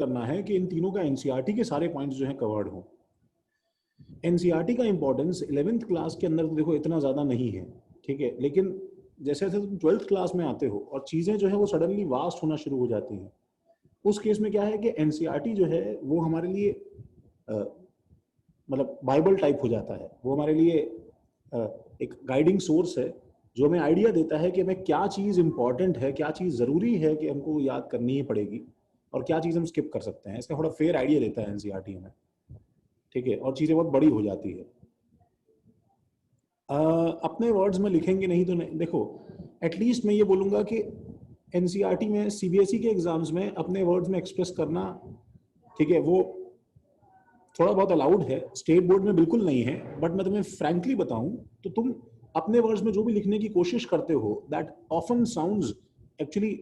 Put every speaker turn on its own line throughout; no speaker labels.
करना है कि इन तीनों का एनसीईआरटी के सारे पॉइंट्स जो हैं कवर्ड हों। एनसीईआरटी का इंपॉर्टेंस 11th क्लास के अंदर तो देखो इतना ज़्यादा नहीं है, ठीक है, लेकिन जैसे जैसे तुम 12th क्लास में आते हो और चीज़ें जो है वो सडनली वास्ट होना शुरू हो जाती हैं, उस केस में क्या है कि एनसीईआरटी जो है वो हमारे लिए मतलब बाइबल टाइप हो जाता है। वो हमारे लिए एक गाइडिंग सोर्स है जो हमें आइडिया देता है कि हमें क्या चीज़ इंपॉर्टेंट है, क्या चीज़ ज़रूरी है कि हमको याद करनी ही पड़ेगी, और क्या चीज़ हम स्किप कर सकते हैं। इसका थोड़ा फेयर आइडिया देता है एनसीईआरटी हमें, ठीक है, और चीज़ें बहुत बड़ी हो जाती है। अपने वर्ड्स में लिखेंगे नहीं तो नहीं, देखो एटलीस्ट मैं ये बोलूँगा कि एनसीईआरटी में सीबीएसई के एग्जाम्स में अपने वर्ड्स में एक्सप्रेस करना, ठीक है, वो थोड़ा बहुत अलाउड है, स्टेट बोर्ड में बिल्कुल नहीं है। बट मैं तुम्हें फ्रैंकली बताऊं तो तुम अपने वर्ड्स में जो भी लिखने की कोशिश करते हो, दैट ऑफन साउंड्स एक्चुअली,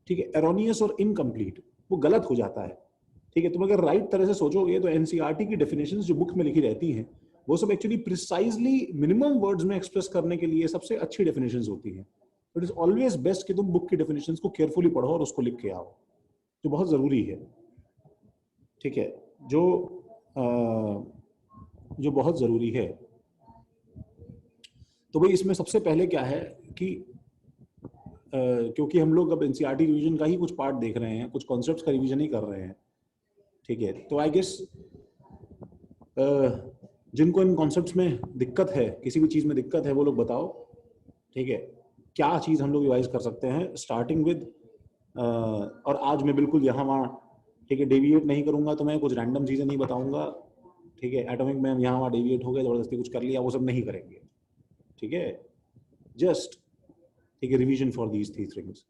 ठीक है, एरोनियस और इनकम्प्लीट, वो गलत हो जाता है, ठीक है। तुम अगर राइट तरह से सोचोगे तो एनसीईआरटी की डेफिनेशंस जो बुक में लिखी रहती हैं वो सब एक्चुअली प्रिसाइजली मिनिमम वर्ड्स में एक्सप्रेस करने के लिए सबसे अच्छी डेफिनेशंस होती हैं। इट इज ऑलवेज बेस्ट कि तुम बुक की डेफिनेशंस को केयरफुली पढ़ो और उसको लिख के आओ, जो बहुत जरूरी है, ठीक है, जो बहुत ज़रूरी है। तो भाई इसमें सबसे पहले क्या है कि क्योंकि हम लोग अब एनसीईआरटी रिवीजन का ही कुछ पार्ट देख रहे हैं, कुछ कॉन्सेप्ट्स का रिवीजन ही कर रहे हैं, ठीक है, तो आई गेस जिनको इन कॉन्सेप्ट्स में दिक्कत है, किसी भी चीज़ में दिक्कत है, वो लोग बताओ, ठीक है, क्या चीज़ हम लोग रिवाइज कर सकते हैं स्टार्टिंग विद। और आज मैं बिल्कुल यहाँ वहाँ, ठीक है, डेविएट नहीं करूँगा, तो मैं कुछ रैंडम चीज़ें नहीं बताऊँगा, ठीक है, एटॉमिक में यहाँ वहाँ डेविएट हो गए, ज़बरदस्ती कुछ कर लिया, वो सब नहीं करेंगे, ठीक है, जस्ट, ठीक है, revision for these three things.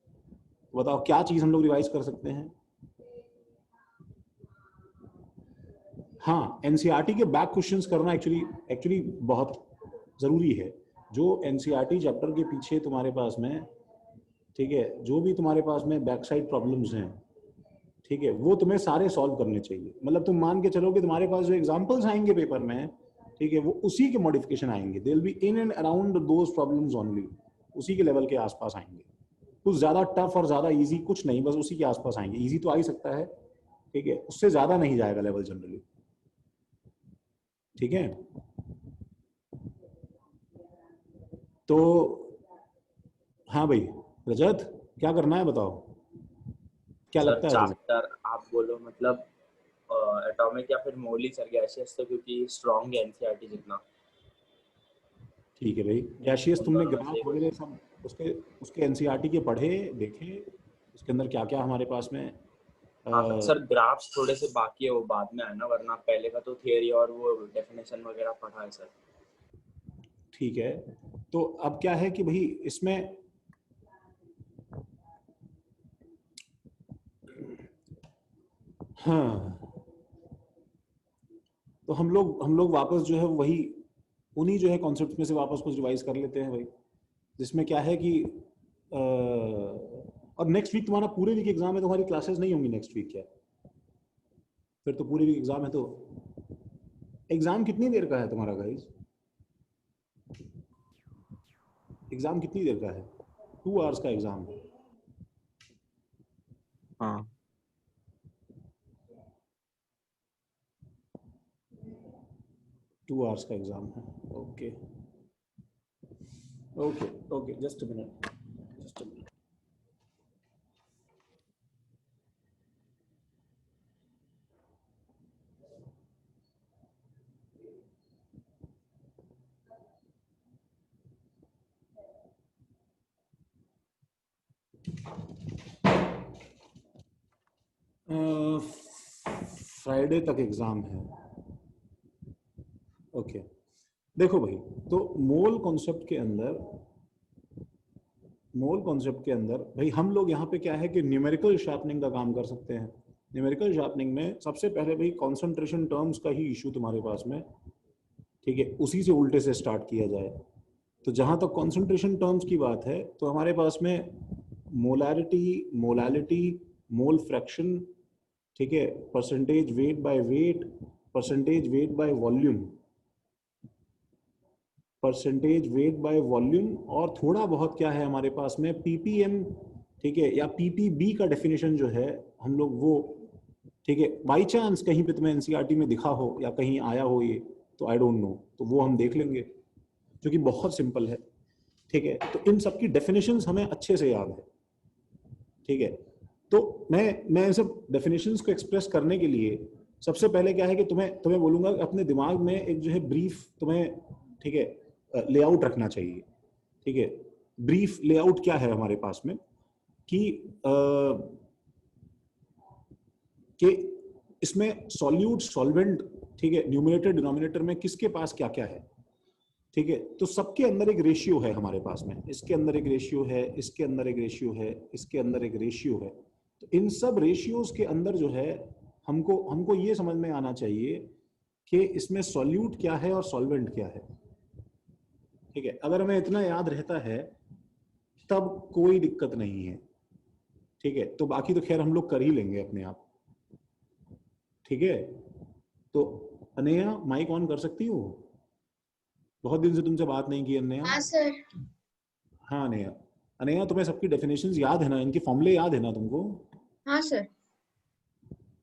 बताओ क्या चीज़ हम लोग रिवाइज कर सकते हैं। हाँ, एनसीईआरटी के बैक क्वेश्चंस करना एक्चुअली बहुत ज़रूरी है। जो एनसीईआरटी चैप्टर के पीछे तुम्हारे पास में, ठीक है, जो भी तुम्हारे पास में बैक साइड प्रॉब्लम्स हैं, ठीक है, वो तुम्हें सारे सॉल्व करने चाहिए। मतलब तुम मान के चलो कि तुम्हारे पास जो एग्जांपल्स आएंगे पेपर में, ठीक है, वो उसी के मॉडिफिकेशन आएंगे, they will be in and around those problems only, उसी के लेवल के आसपास आएंगे। कुछ ज्यादा टफ और ज्यादा इजी कुछ नहीं, बस उसी के आसपास आएंगे। इजी तो आ ही सकता है, ठीक है, उससे ज्यादा नहीं जाएगा लेवल जनरली, ठीक है। तो हाँ भाई रजत, क्या करना है बताओ, क्या
सर
लगता है तुझे।
चैप्टर आप बोलो, मतलब एटॉमिक या फिर मोलिस और गैसियस, तो क्योंकि स्ट्रॉन्ग है एनसीईआरटी जितना।
ठीक है भाई, गैशियस
उन
तुमने
दोनों में से
ग्राफ वगैरह सब उसके उसके एनसीईआरटी के पढ़े, देखे, उसके अंदर क्या क्या हमारे पास में।
हाँ सर, ग्राफ्स थोड़े से बाकी है, वो बाद में आना, वरना पहले का तो थियरी और वो डेफिनेशन वगैरह पढ़ा है सर।
ठीक है, तो अब क्या है कि भाई इसमें हाँ, तो हम लोग वापस जो है वही उन्हीं जो है कॉन्सेप्ट में से वापस कुछ रिवाइज कर लेते हैं भाई, जिसमें क्या है कि और नेक्स्ट वीक तुम्हारा पूरे वीक एग्जाम है, तुम्हारी क्लासेस नहीं होंगी नेक्स्ट वीक क्या, फिर तो पूरे वीक एग्जाम है। तो एग्जाम कितनी देर का है तुम्हारा गाइस, एग्जाम कितनी देर का है, 2 आवर्स का एग्जाम है।
हाँ
2 आवर्स का एग्जाम है, okay okay okay, just a minute, just a minute. Friday तक एग्जाम है, ओके। देखो भाई, तो मोल कॉन्सेप्ट के अंदर भाई हम लोग यहाँ पे क्या है कि न्यूमेरिकल शार्पनिंग का काम कर सकते हैं। न्यूमेरिकल शार्पनिंग में सबसे पहले भाई कॉन्सेंट्रेशन टर्म्स का ही इशू तुम्हारे पास में, ठीक है, उसी से उल्टे से स्टार्ट किया जाए। तो जहां तक कॉन्सेंट्रेशन टर्म्स की बात है, तो हमारे पास में मोलैरिटी, मोलालिटी, मोल फ्रैक्शन, ठीक है, percentage weight by weight, percentage weight by volume, percentage weight by volume, और थोड़ा बहुत क्या है हमारे पास में पीपीएम, ठीक है, या पीपीबी का डेफिनेशन जो है हम लोग वो, ठीक है, बाई चांस कहीं पे तुम्हें एनसीईआरटी में दिखा हो या कहीं आया हो ये, तो आई डोंट नो, तो वो हम देख लेंगे, जो कि बहुत सिंपल है। ठीक है, तो इन सब की डेफिनेशंस हमें अच्छे से याद है। ठीक है, तो मैं सब डेफिनेशंस को एक्सप्रेस करने के लिए सबसे पहले क्या है कि तुम्हें तुम्हें बोलूंगा कि अपने दिमाग में एक जो है ब्रीफ तुम्हें, ठीक है, लेआउट रखना चाहिए। ठीक है, ब्रीफ लेआउट क्या है हमारे पास में कि कि इसमें सॉल्यूट सॉल्वेंट, ठीक है, न्यूमरेटर डिनोमिनेटर में किसके पास क्या क्या है। ठीक है, तो सबके अंदर एक रेशियो है हमारे पास में, इसके अंदर एक रेशियो है, इसके अंदर एक रेशियो है, इसके अंदर एक रेशियो है। तो इन सब रेशियोज के अंदर जो है हमको हमको ये समझ में आना चाहिए कि इसमें सॉल्यूट क्या है और सॉल्वेंट क्या है। ठीक है, अगर हमें इतना याद रहता है तब कोई दिक्कत नहीं है। ठीक है, तो बाकी तो खैर हम लोग कर ही लेंगे अपने आप। ठीक है, तो अनया माइक ऑन कर सकती हो? बहुत दिन से तुमसे बात नहीं की अनया।
हाँ सर।
हाँ अनया, अनया तुम्हें सबकी डेफिनेशंस याद है ना, इनके फॉर्मूले याद है ना तुमको?
हाँ सर।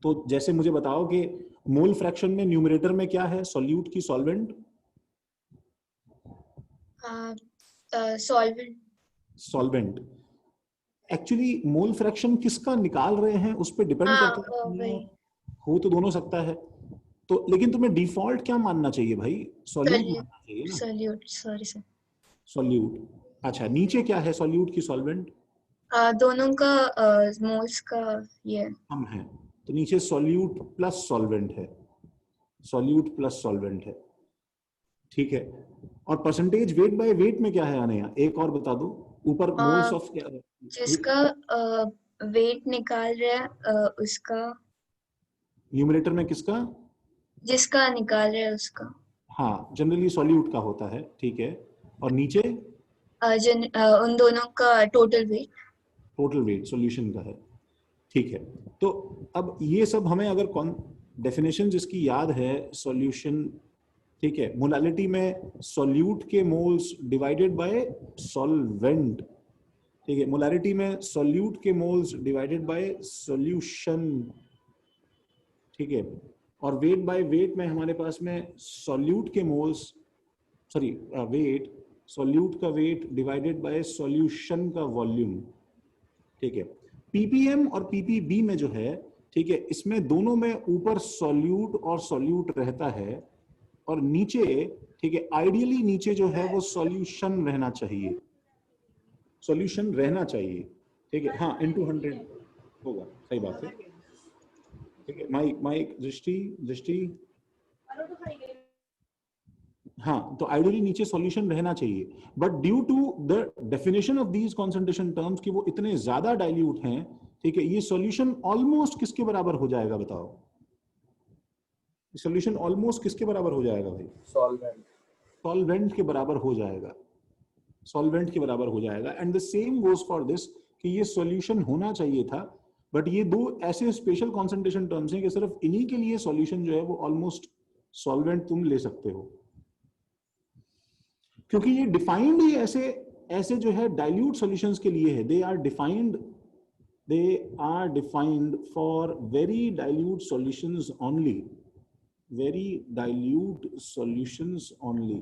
तो जैसे मुझे बताओ कि मोल फ्रैक्शन में न्यूमरेटर में क्या है, सॉल्यूट की solvent?
Solvent.
Solvent. Actually mole fraction किसका निकाल रहे हैं उस पर डिपेंड
हाँ
करता है,
वही
हो तो दोनों सकता है। तो लेकिन तुम्हें डिफॉल्ट क्या मानना चाहिए भाई? Solute
solute.
मानना चाहिए ना,
सॉल्यूट सॉरी सर।
सॉल्यूट। अच्छा, नीचे क्या है सॉल्यूट की सॉल्वेंट?
दोनों का मोल्स का ये।
हम है, तो नीचे सॉल्यूट प्लस सॉल्वेंट है, सॉल्यूट प्लस सॉल्वेंट है। ठीक है, और परसेंटेज वेट बाय वेट में क्या है आने यहाँ, एक और बता दो। ऊपर मोल्स ऑफ क्या है?
जिसका वेट निकाल रहा है उसका,
न्यूमरेटर में किसका?
जिसका निकाल रहा है उसका।
हाँ, जनरली सॉल्यूट का होता है। ठीक है, और नीचे
उन दोनों का total weight.
Total weight solution का है। ठीक है, तो अब ये सब हमें अगर कौन डेफिनेशन जिसकी याद है, सॉल्यूशन, ठीक है, मोलालिटी में सॉल्यूट के मोल्स डिवाइडेड बाय सॉल्वेंट। ठीक है, मोलारिटी में सॉल्यूट के मोल्स डिवाइडेड बाय सॉल्यूशन। ठीक है, और वेट बाय वेट में हमारे पास में सॉल्यूट के मोल्स, सॉरी वेट, सॉल्यूट का वेट डिवाइडेड बाय सॉल्यूशन का वॉल्यूम। ठीक है, पीपीएम और पीपीबी में जो है, ठीक है, इसमें दोनों में ऊपर सॉल्यूट और सॉल्यूट रहता है, और नीचे, ठीक है, आइडियली नीचे जो है वो सॉल्यूशन रहना चाहिए, सॉल्यूशन रहना चाहिए। ठीक है, हाँ, इनटू 100 होगा, सही बात है। ठीक है, माइक माइक दृष्टि दृष्टि, हाँ, तो आइडियली नीचे सॉल्यूशन रहना चाहिए, but due to the definition of these concentration terms कि वो इतने ज्यादा डाइल्यूट हैं, ठीक है, ये सॉल्यूशन ऑलमोस्ट किसके बराबर हो जाएगा बताओ? सॉल्यूशन ऑलमोस्ट किसके बराबर हो जाएगा भाई?
सॉल्वेंट।
सॉल्वेंट के बराबर हो जाएगा, सॉल्वेंट के बराबर हो जाएगा। And the same goes for this कि ये सॉल्यूशन होना चाहिए था, बट ये दो ऐसे स्पेशल कॉन्सेंट्रेशन टर्म्स हैं कि सिर्फ इन्हीं के लिए सॉल्यूशन जो है वो ऑलमोस्ट सॉल्वेंट तुम ले सकते हो, क्योंकि ये डिफाइंड ही ऐसे ऐसे जो है डाइल्यूट सॉल्यूशंस के लिए है। They are defined for very dilute solutions only, very dilute solutions only.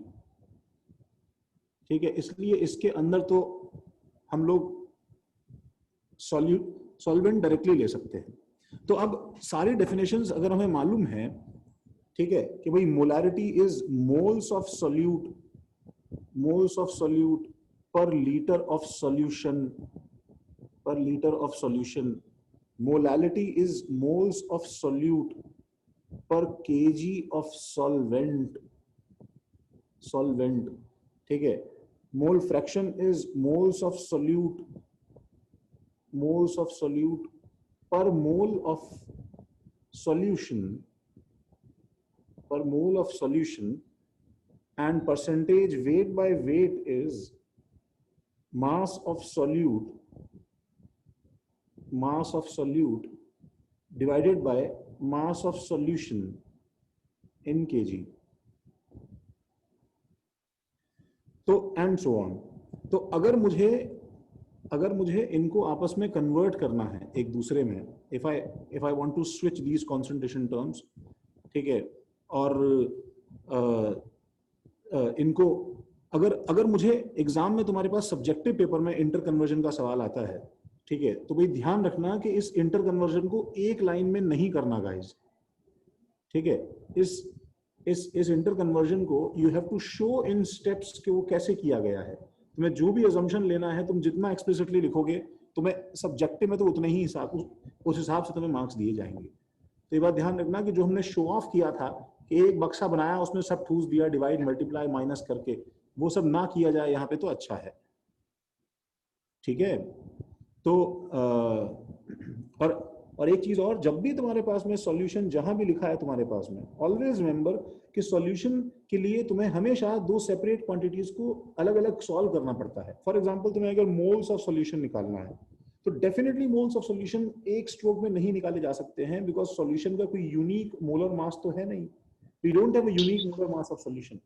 ठीक है, इसलिए इसके अंदर तो हम लोग सॉल्वेंट डायरेक्टली ले सकते हैं। तो अब सारी डेफिनेशंस अगर हमें मालूम है, ठीक है, कि भाई molarity is moles of solute, moles of solute per liter of solution, per liter of solution. Molality is moles of solute per kg of solvent, solvent। ठीक है, mole fraction is moles of solute, moles of solute per mole of solution, per mole of solution, and percentage weight by weight is mass of solute, mass of solute divided by mass of solution in kg, तो and so on. तो अगर मुझे अगर मुझे इनको आपस में convert करना है एक दूसरे में, if I want to switch these concentration terms, ठीक है, और इनको अगर अगर मुझे एग्जाम में तुम्हारे पास सब्जेक्टिव पेपर में इंटर कन्वर्जन का सवाल आता है, ठीक है, तो भाई ध्यान रखना कि इस इंटर कन्वर्जन को एक लाइन में नहीं करना गाइस, ठीक है। इस इंटर कन्वर्जन को you have to show in steps कि वो कैसे किया गया है। तुम्हें जो भी अजम्पशन लेना है, तुम जितना एक्सप्लिसिटली लिखोगे, तुम्हें सब्जेक्टिव में तो उतने ही उस हिसाब से तुम्हें मार्क्स दिए जाएंगे। तो ये बात ध्यान रखना कि जो हमने शो ऑफ किया था कि एक बक्सा बनाया, उसमें सब ठूस दिया, डिवाइड मल्टीप्लाई माइनस करके, वो सब ना किया जाए यहाँ पे, तो अच्छा है, ठीक है। तो और एक चीज और, जब भी तुम्हारे पास में सॉल्यूशन जहां भी लिखा है तुम्हारे पास में, ऑलवेज रिमेंबर कि सॉल्यूशन के लिए तुम्हें हमेशा दो सेपरेट क्वांटिटीज को अलग अलग सॉल्व करना पड़ता है। फॉर एग्जांपल, तुम्हें अगर मोल्स ऑफ सॉल्यूशन निकालना है, तो डेफिनेटली मोल्स ऑफ सॉल्यूशन एक स्ट्रोक में नहीं निकाले जा सकते हैं, बिकॉज सॉल्यूशन का कोई यूनिक मोलर मास तो है नहीं। We don't have a unique molar mass of solution.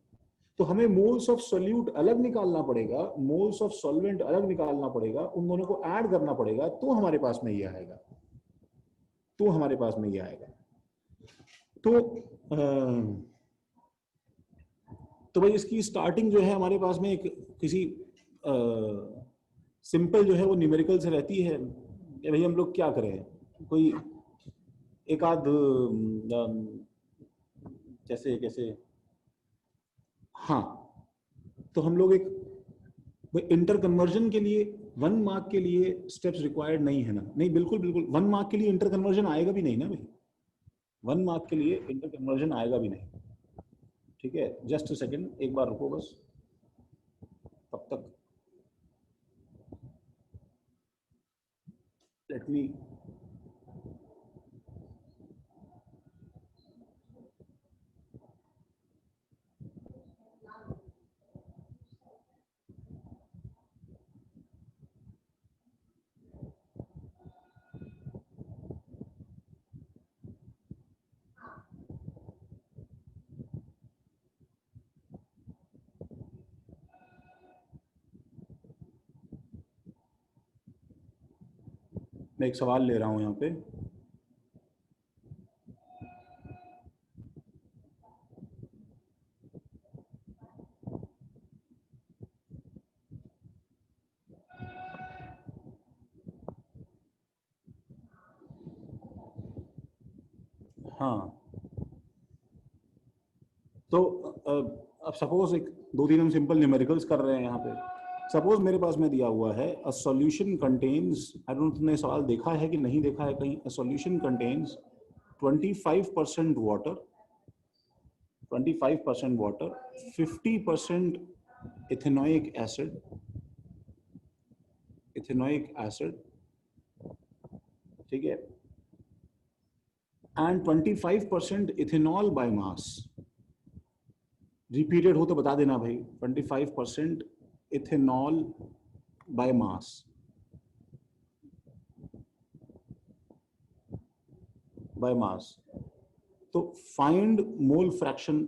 तो हमें मोल्स ऑफ सोल्यूट अलग निकालना पड़ेगा, मोल्स ऑफ सॉल्वेंट अलग निकालना पड़ेगा, उन दोनों को ऐड करना पड़ेगा, तो हमारे पास में ये आएगा, तो हमारे पास में ये आएगा। तो भाई इसकी स्टार्टिंग जो है हमारे पास में एक किसी सिंपल जो है वो न्यूमेरिकल से रहती है। भाई हम लोग क्या करें, कोई एक आध जैसे कैसे, हाँ, तो हम लोग एक इंटर कन्वर्जन के लिए 1 मार्क के लिए स्टेप्स रिक्वायर्ड नहीं है ना? नहीं, बिल्कुल बिल्कुल 1 मार्क के लिए इंटर कन्वर्जन आएगा भी नहीं ना भाई, 1 मार्क के लिए इंटर कन्वर्जन आएगा भी नहीं, ठीक है। जस्ट अ सेकंड, एक बार रुको बस, तब तक लेट मी मैं एक सवाल ले रहा हूं यहाँ पे। हाँ, तो अब सपोज एक 2-3 हम सिंपल न्यूमेरिकल्स कर रहे हैं यहाँ पे। सपोज मेरे पास में दिया हुआ है a solution contains, I don't know तुमने सवाल देखा है कि नहीं देखा है कहीं। A solution contains 25% water, 25% water, 50% ethanoic acid, ठीक है, and 25% ethanol by mass. Repeated हो तो बता देना भाई। 25% इथेनॉल बाय मास, तो find mole fraction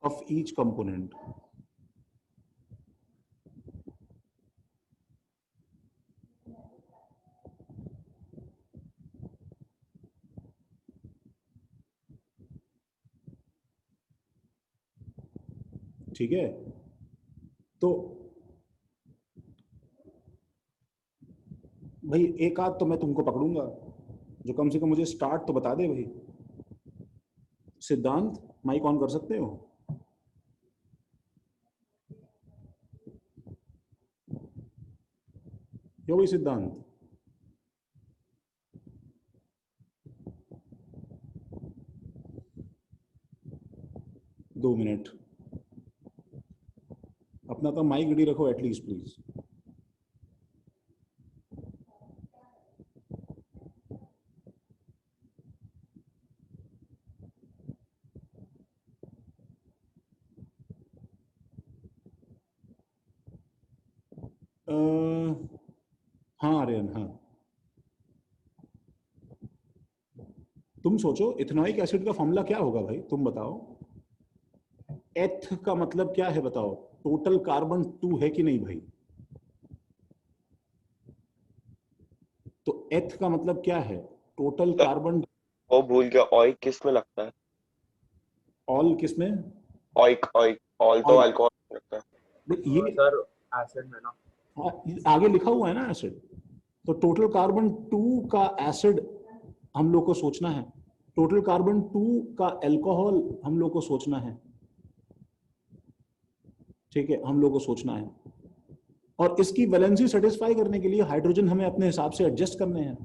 of each component. ठीक है, तो भाई एक आध तो मैं तुमको पकड़ूंगा जो कम से कम मुझे स्टार्ट तो बता दे भाई। सिद्धांत, माइक ऑन कर सकते हो? क्यों भाई सिद्धांत? दो मिनट अपना तो माइक रेडी रखो एटलीस्ट प्लीज। हाँ आर्यन, हाँ, तुम सोचो इथेनॉइक एसिड का फॉर्मूला क्या होगा भाई, तुम बताओ। एथ का मतलब क्या है बताओ? टोटल कार्बन 2 है कि नहीं भाई? तो एथ का मतलब क्या है? Total
sir
carbon.
वो भूल गया, ऑइक किस में लगता है?
ऑल किसमें?
ऑइक ऑइक ऑल तो
ऑयल।
अल्कोहल में लगता है।
ये
सर एसिड में ना।
आगे लिखा हुआ है ना एसिड। तो टोटल कार्बन 2 का एसिड हम लोग को सोचना है, टोटल कार्बन 2 का अल्कोहल हम लोग को सोचना है। ठीक है, हम लोग को सोचना है। और इसकी वैलेंसी सेटिस्फाई करने के लिए हाइड्रोजन हमें अपने हिसाब से एडजस्ट करने हैं।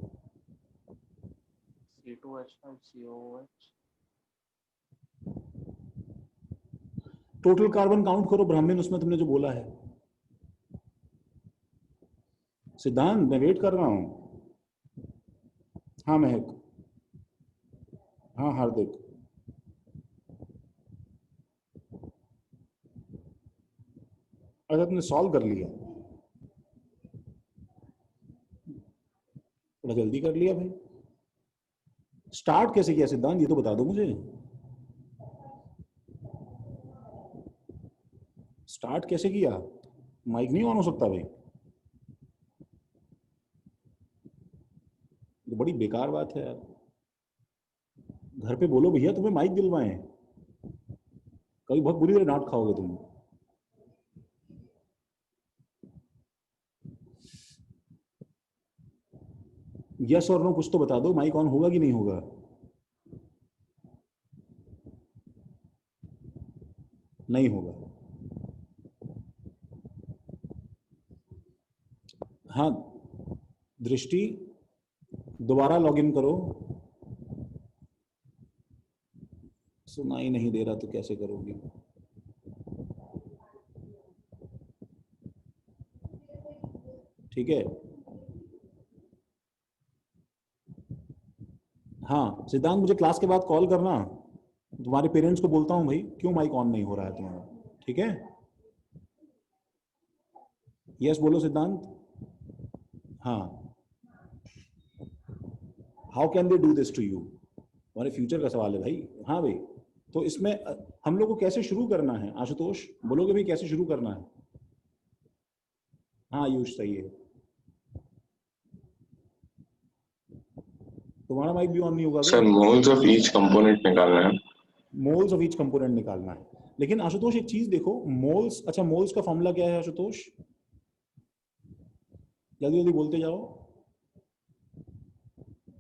C2H5COOH।
टोटल कार्बन काउंट करो ब्राह्मण, उसमें तुमने जो बोला है। सिद्धांत, मैं वेट कर रहा हूं। हाँ महक, हाँ हार्दिक। अच्छा, तुमने सॉल्व कर लिया, थोड़ा जल्दी कर लिया भाई। स्टार्ट कैसे किया सिद्धांत, ये तो बता दो मुझे। स्टार्ट कैसे किया? माइक नहीं ऑन हो सकता भाई? तो बड़ी बेकार बात है यार। घर पे बोलो भैया तुम्हें माइक दिलवाएं, कभी बहुत बुरी तरह डांट खाओगे तुम। यस और नो कुछ तो बता दो, माइक ऑन होगा कि नहीं होगा? नहीं होगा। हाँ दृष्टि, दोबारा लॉगिन करो। सुनाई नहीं दे रहा तो कैसे करोगी? ठीक है। हाँ सिद्धांत, मुझे क्लास के बाद कॉल करना, तुम्हारे पेरेंट्स को बोलता हूँ भाई क्यों माइक ऑन नहीं हो रहा है तुम्हारा। ठीक है, यस बोलो सिद्धांत। हाँ, how can they do this to you, हमारे फ्यूचर का सवाल है भाई। हाँ भाई, तो इसमें हम लोग को कैसे शुरू करना है? आशुतोष बोलोगे भाई कैसे शुरू करना है? हाँ आयुष सही है, तुम्हारा माइक भी ऑन नहीं होगा क्या?
Sir moles of each component निकालना है।
मोल्स ऑफ ईच कंपोनेंट निकालना है। लेकिन आशुतोष एक चीज देखो, मोल्स, अच्छा मोल्स का फॉर्मूला क्या है आशुतोष? जल्दी जल्दी बोलते जाओ।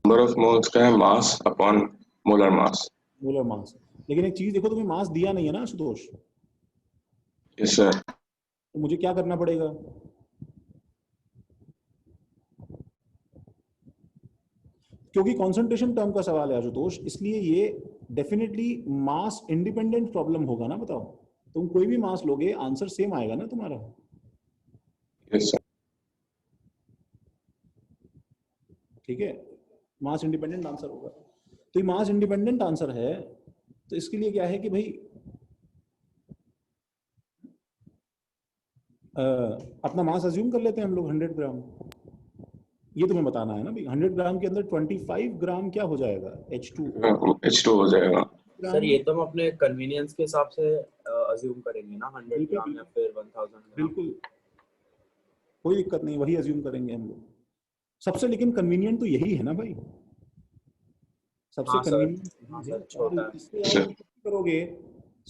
नंबर ऑफ मोल्स का है mass upon molar mass.
Molar mass. लेकिन एक चीज देखो, तुम्हें मास दिया नहीं है ना आशुतोष,
यस सर।
तो मुझे क्या करना पड़ेगा? क्योंकि कंसंट्रेशन टर्म का सवाल है आशुतोष, इसलिए ये डेफिनेटली मास इंडिपेंडेंट प्रॉब्लम होगा ना। बताओ, तुम कोई भी मास लोगे आंसर सेम आएगा ना तुम्हारा।
Yes sir.
ठीक है, मास इंडिपेंडेंट आंसर होगा। तो ये मास इंडिपेंडेंट आंसर है, तो इसके लिए क्या है कि भाई अपना मास अज्यूम कर लेते हैं हम लोग 100 ग्राम। ये तुम्हें बताना है ना भाई, 100 ग्राम के अंदर 25 ग्राम क्या हो जाएगा? H2O।
H2 हो जाएगा।
सर ये तो हम अपने कन्वीनियंस के हिसाब से अज्यूम करेंगे ना, 100
बिल्कुल
ग्राम या फिर 1000 ग्राम।
बिल्कुल, कोई दिक्कत नहीं, वही अज्यूम करेंगे हम लोग सबसे। लेकिन कन्वीनियंट तो यही है ना भाई, सबसे
हाँ सर, हाँ
कन्वीनियंट।
सर
और
छोटा है।
इसके अलावा करोगे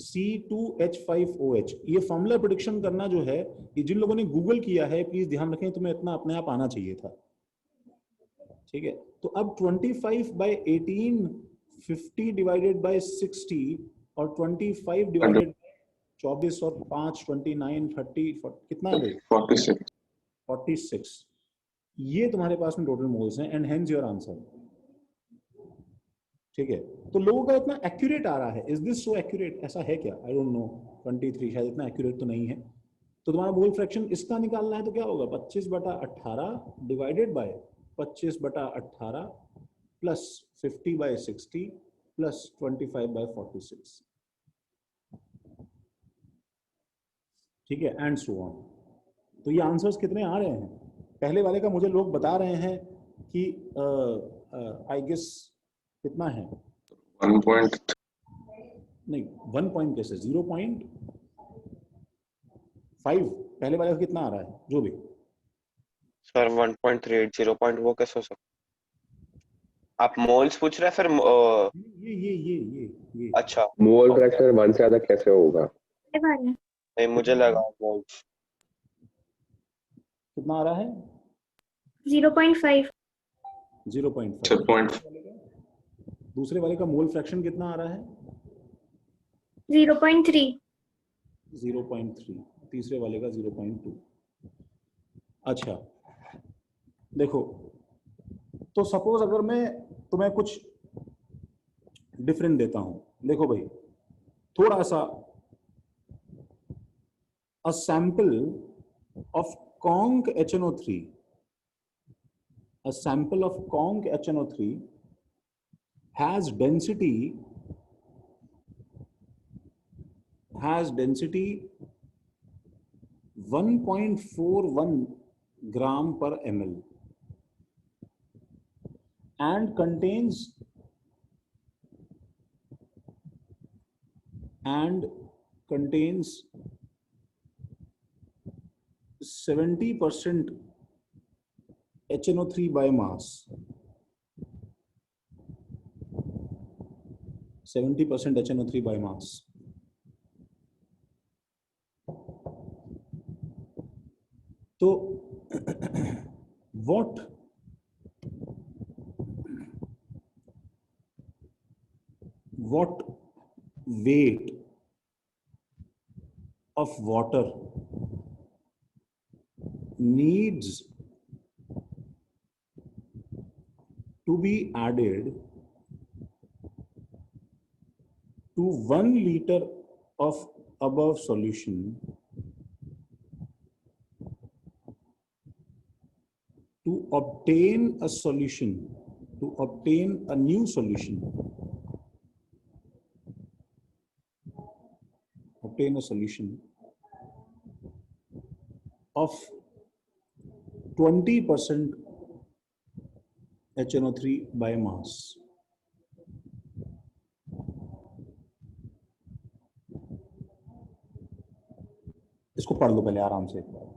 C2H5OH, ये फॉर्मूला प्रेडिक्शन करना जो है, ये जिन लोगों ने गूगल किया है प्लीज ध्यान रखें, तुम्हें इतना अपने आप आना चाहिए था। ठीक है, तो अब 25/18, 50 डिवाइडेड बाय 60 और 25 डिवाइडेड 24 और 5 29 30 कितना है भाई?
46।
46। ये तुम्हारे पास में टोटल मोल्स हैं एंड हेंस योर आंसर। ठीक है, तो लोगों का इतना एक्यूरेट आ रहा है, इज दिस सो एक्यूरेट? ऐसा है क्या? आई डोंट नो, 23 शायद इतना एक्यूरेट तो नहीं है। तो तुम्हारा मोल फ्रैक्शन इसका निकालना है तो क्या होगा? 25/18 डिवाइडेड बाय 25/18 प्लस 50/60 प्लस 25/46। ठीक है, एंड सो ऑन। तो ये आंसर्स कितने आ रहे हैं? पहले वाले का मुझे लोग बता रहे हैं कि आई गेस कितना है?
1.3
नहीं 1 पॉइंट कैसे, 0.5 पहले वाले का कितना आ रहा है जो भी।
सर 1.38 0 पॉइंट वो कैसे हो सकता? आप मोल्स पूछ रहे हैं फिर
ये
अच्छा
मोल फ्रैक्शन 1 से ज्यादा कैसे होगा?
नहीं मुझे लगा मोल्स।
कितना आ रहा है?
0.5
0.5।
2.5
दूसरे वाले का मोल फ्रैक्शन कितना आ रहा है?
0.3
0.3। तीसरे वाले का 0.2। अच्छा देखो, तो सपोज अगर मैं तुम्हें कुछ डिफरेंट देता हूं, देखो भाई थोड़ा सा, a sample of conc HNO3, a sample of conc HNO3 has density 1.41 gram per ml and contains 70% HNO3 by mass, 70% HNO3 by mass. तो what weight of water needs to be added to 1 liter of above solution to obtain a solution, to obtain a new solution, obtain a solution of 20% HNO3 by mass. इसको पढ़ लो पहले आराम से एक बार।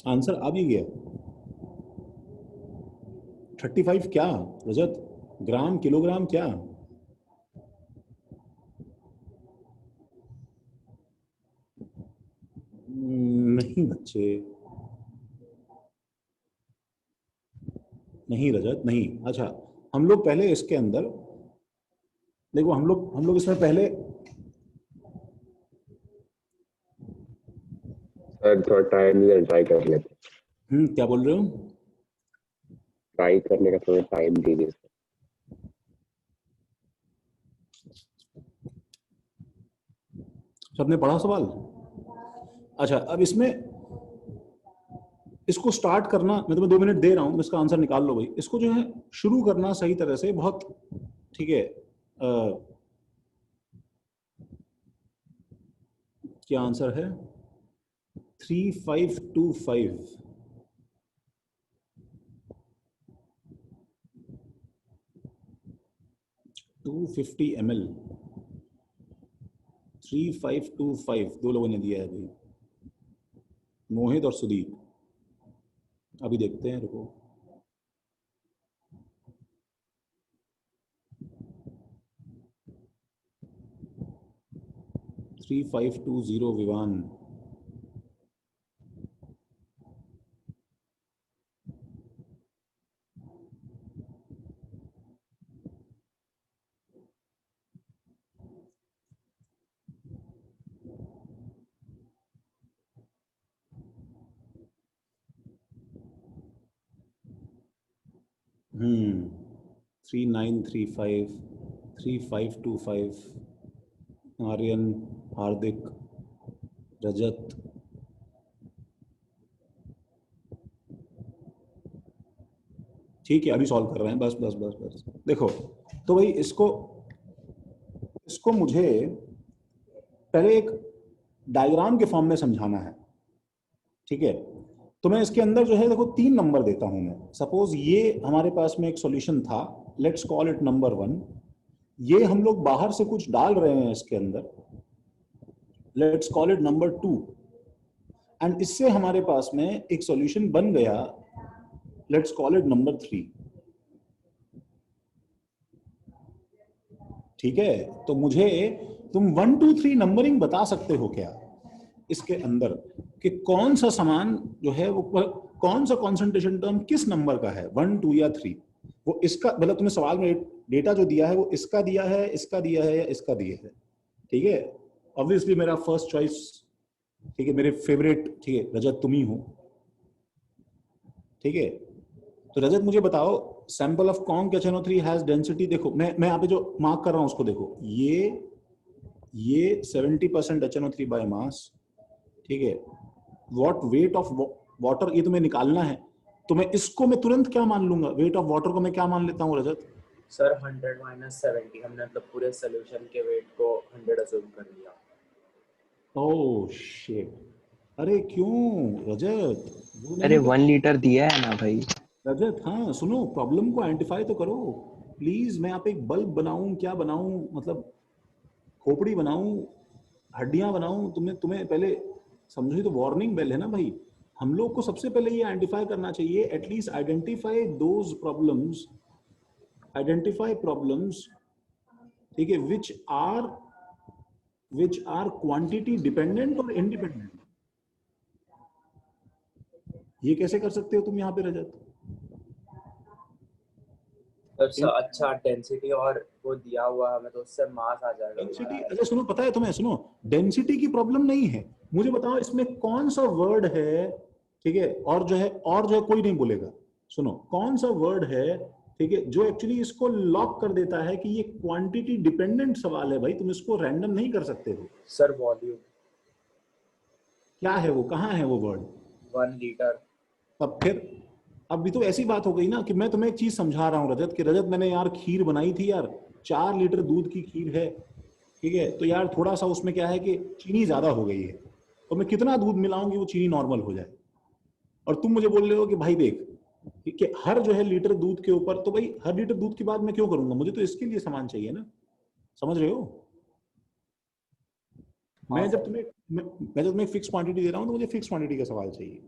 Answer आ भी गया। 35 क्या रजत, ग्राम किलोग्राम क्या? नहीं बच्चे, नहीं रजत नहीं। अच्छा हम लोग पहले इसके अंदर देखो, हम लोग इसमें पहले
सर थोड़ा टाइम ट्राई कर लेते,
क्या बोल रहे हो?
ट्राई करने का थोड़ा टाइम दीजिए।
सबने पढ़ा सवाल? अच्छा अब इसमें इसको स्टार्ट करना, मैं तुम्हें 2 मिनट दे रहा हूं, इसका आंसर निकाल लो भाई। इसको जो है शुरू करना सही तरह से, बहुत ठीक है। क्या आंसर है? 3525 250 ml 3525 दो लोगों ने दिया है भाई, मोहित और सुदीप। अभी देखते हैं, रुको। थ्री 3520 विवान। 3935 3525 आर्यन, हार्दिक, रजत, ठीक है अभी सॉल्व कर रहे हैं, बस बस बस बस। देखो तो भाई इसको मुझे पहले एक डायग्राम के फॉर्म में समझाना है, ठीक है। तो मैं इसके अंदर जो है देखो 3 नंबर देता हूं मैं। सपोज ये हमारे पास में एक सॉल्यूशन था, लेट्स कॉल इट नंबर 1। ये हम लोग बाहर से कुछ डाल रहे हैं इसके अंदर, let's call it number 2। And इससे हमारे पास में एक सॉल्यूशन बन गया, लेट्स कॉल इट नंबर 3। ठीक है, तो मुझे तुम 1 2 3 नंबरिंग बता सकते हो क्या इसके अंदर, कि कौन सा सामान जो है वो कौन सा कॉन्सेंट्रेशन टर्म किस नंबर का है, 1 2 या 3। वो इसका मतलब तुम्हें सवाल में डेटा जो दिया है वो इसका दिया है, इसका दिया है या इसका दिया है, ठीक है। ऑब्वियसली मेरा फर्स्ट चॉइस, ठीक है, मेरे फेवरेट, ठीक है, रजत तुम ही हो, ठीक है। तो रजत मुझे बताओ, sample of conc HNO3 has density, देखो मैं यहाँ पे जो मार्क कर रहा हूं उसको देखो, ये 70% HNO3 बाय मास, ठीक है। व्हाट वेट ऑफ वाटर, ये तुम्हें निकालना है, तो मैं इसको मैं तुरंत क्या मान लूंगा, वेट ऑफ वाटर को मैं क्या मान लेता हूँ रजत?
सर 100 - 70 हमने मतलब पूरे सोल्यूशन के वेट को 100 अज्यूम कर लिया।
ओह शिट, अरे क्यों रजत? वो
अरे
नहीं
1 लीटर दिया है ना भाई।
रजत, हाँ सुनो, प्रॉब्लम को आइडेंटिफाई तो करो प्लीज। मैं यहाँ पे एक बल्ब बनाऊं, क्या बनाऊं, मतलब खोपड़ी बनाऊं, हड्डियां बनाऊं, तुम्हें पहले समझो, तो वार्निंग बेल है ना भाई। हम लोग को सबसे पहले ये आइडेंटिफाई करना चाहिए, at least identify those problems, identify problems, ठीक है, विच आर क्वांटिटी डिपेंडेंट और इंडिपेंडेंट। ये कैसे कर सकते हो तुम यहाँ पे रजत?
सर अच्छा डेंसिटी और वो दिया हुआ हमें, तो उससे मास आ जाएगा।
डेंसिटी, अच्छा सुनो, पता है तुम्हें, सुनो, डेंसिटी की प्रॉब्लम नहीं है। मुझे बताओ इसमें कौन सा वर्ड है, ठीक है, और जो है कोई नहीं बोलेगा। सुनो, कौन सा वर्ड है, ठीक है, जो एक्चुअली इसको लॉक कर देता है कि ये क्वांटिटी डिपेंडेंट सवाल है भाई, तुम इसको रैंडम नहीं कर सकते हो।
Sir volume.
क्या है वो, कहाँ है वो वर्ड?
1 लीटर।
अब फिर अब भी तो ऐसी बात हो गई ना कि मैं तुम्हें एक चीज समझा रहा हूँ रजत, कि रजत मैंने यार खीर बनाई थी यार, 4 लीटर दूध की खीर है, ठीक है, तो यार थोड़ा सा उसमें क्या है कि चीनी ज्यादा हो गई है, तो मैं कितना दूध मिलाऊंगी वो चीनी नॉर्मल हो जाए। और तुम मुझे बोल रहे हो कि भाई देख कि हर जो है लीटर दूध के ऊपर, तो भाई हर लीटर दूध के बाद मैं क्यों करूंगा, मुझे तो इसके लिए सामान चाहिए ना, समझ रहे हो? मैं जब तुम्हें फिक्स क्वांटिटी दे रहा हूं तो मुझे फिक्स क्वांटिटी का सवाल चाहिए,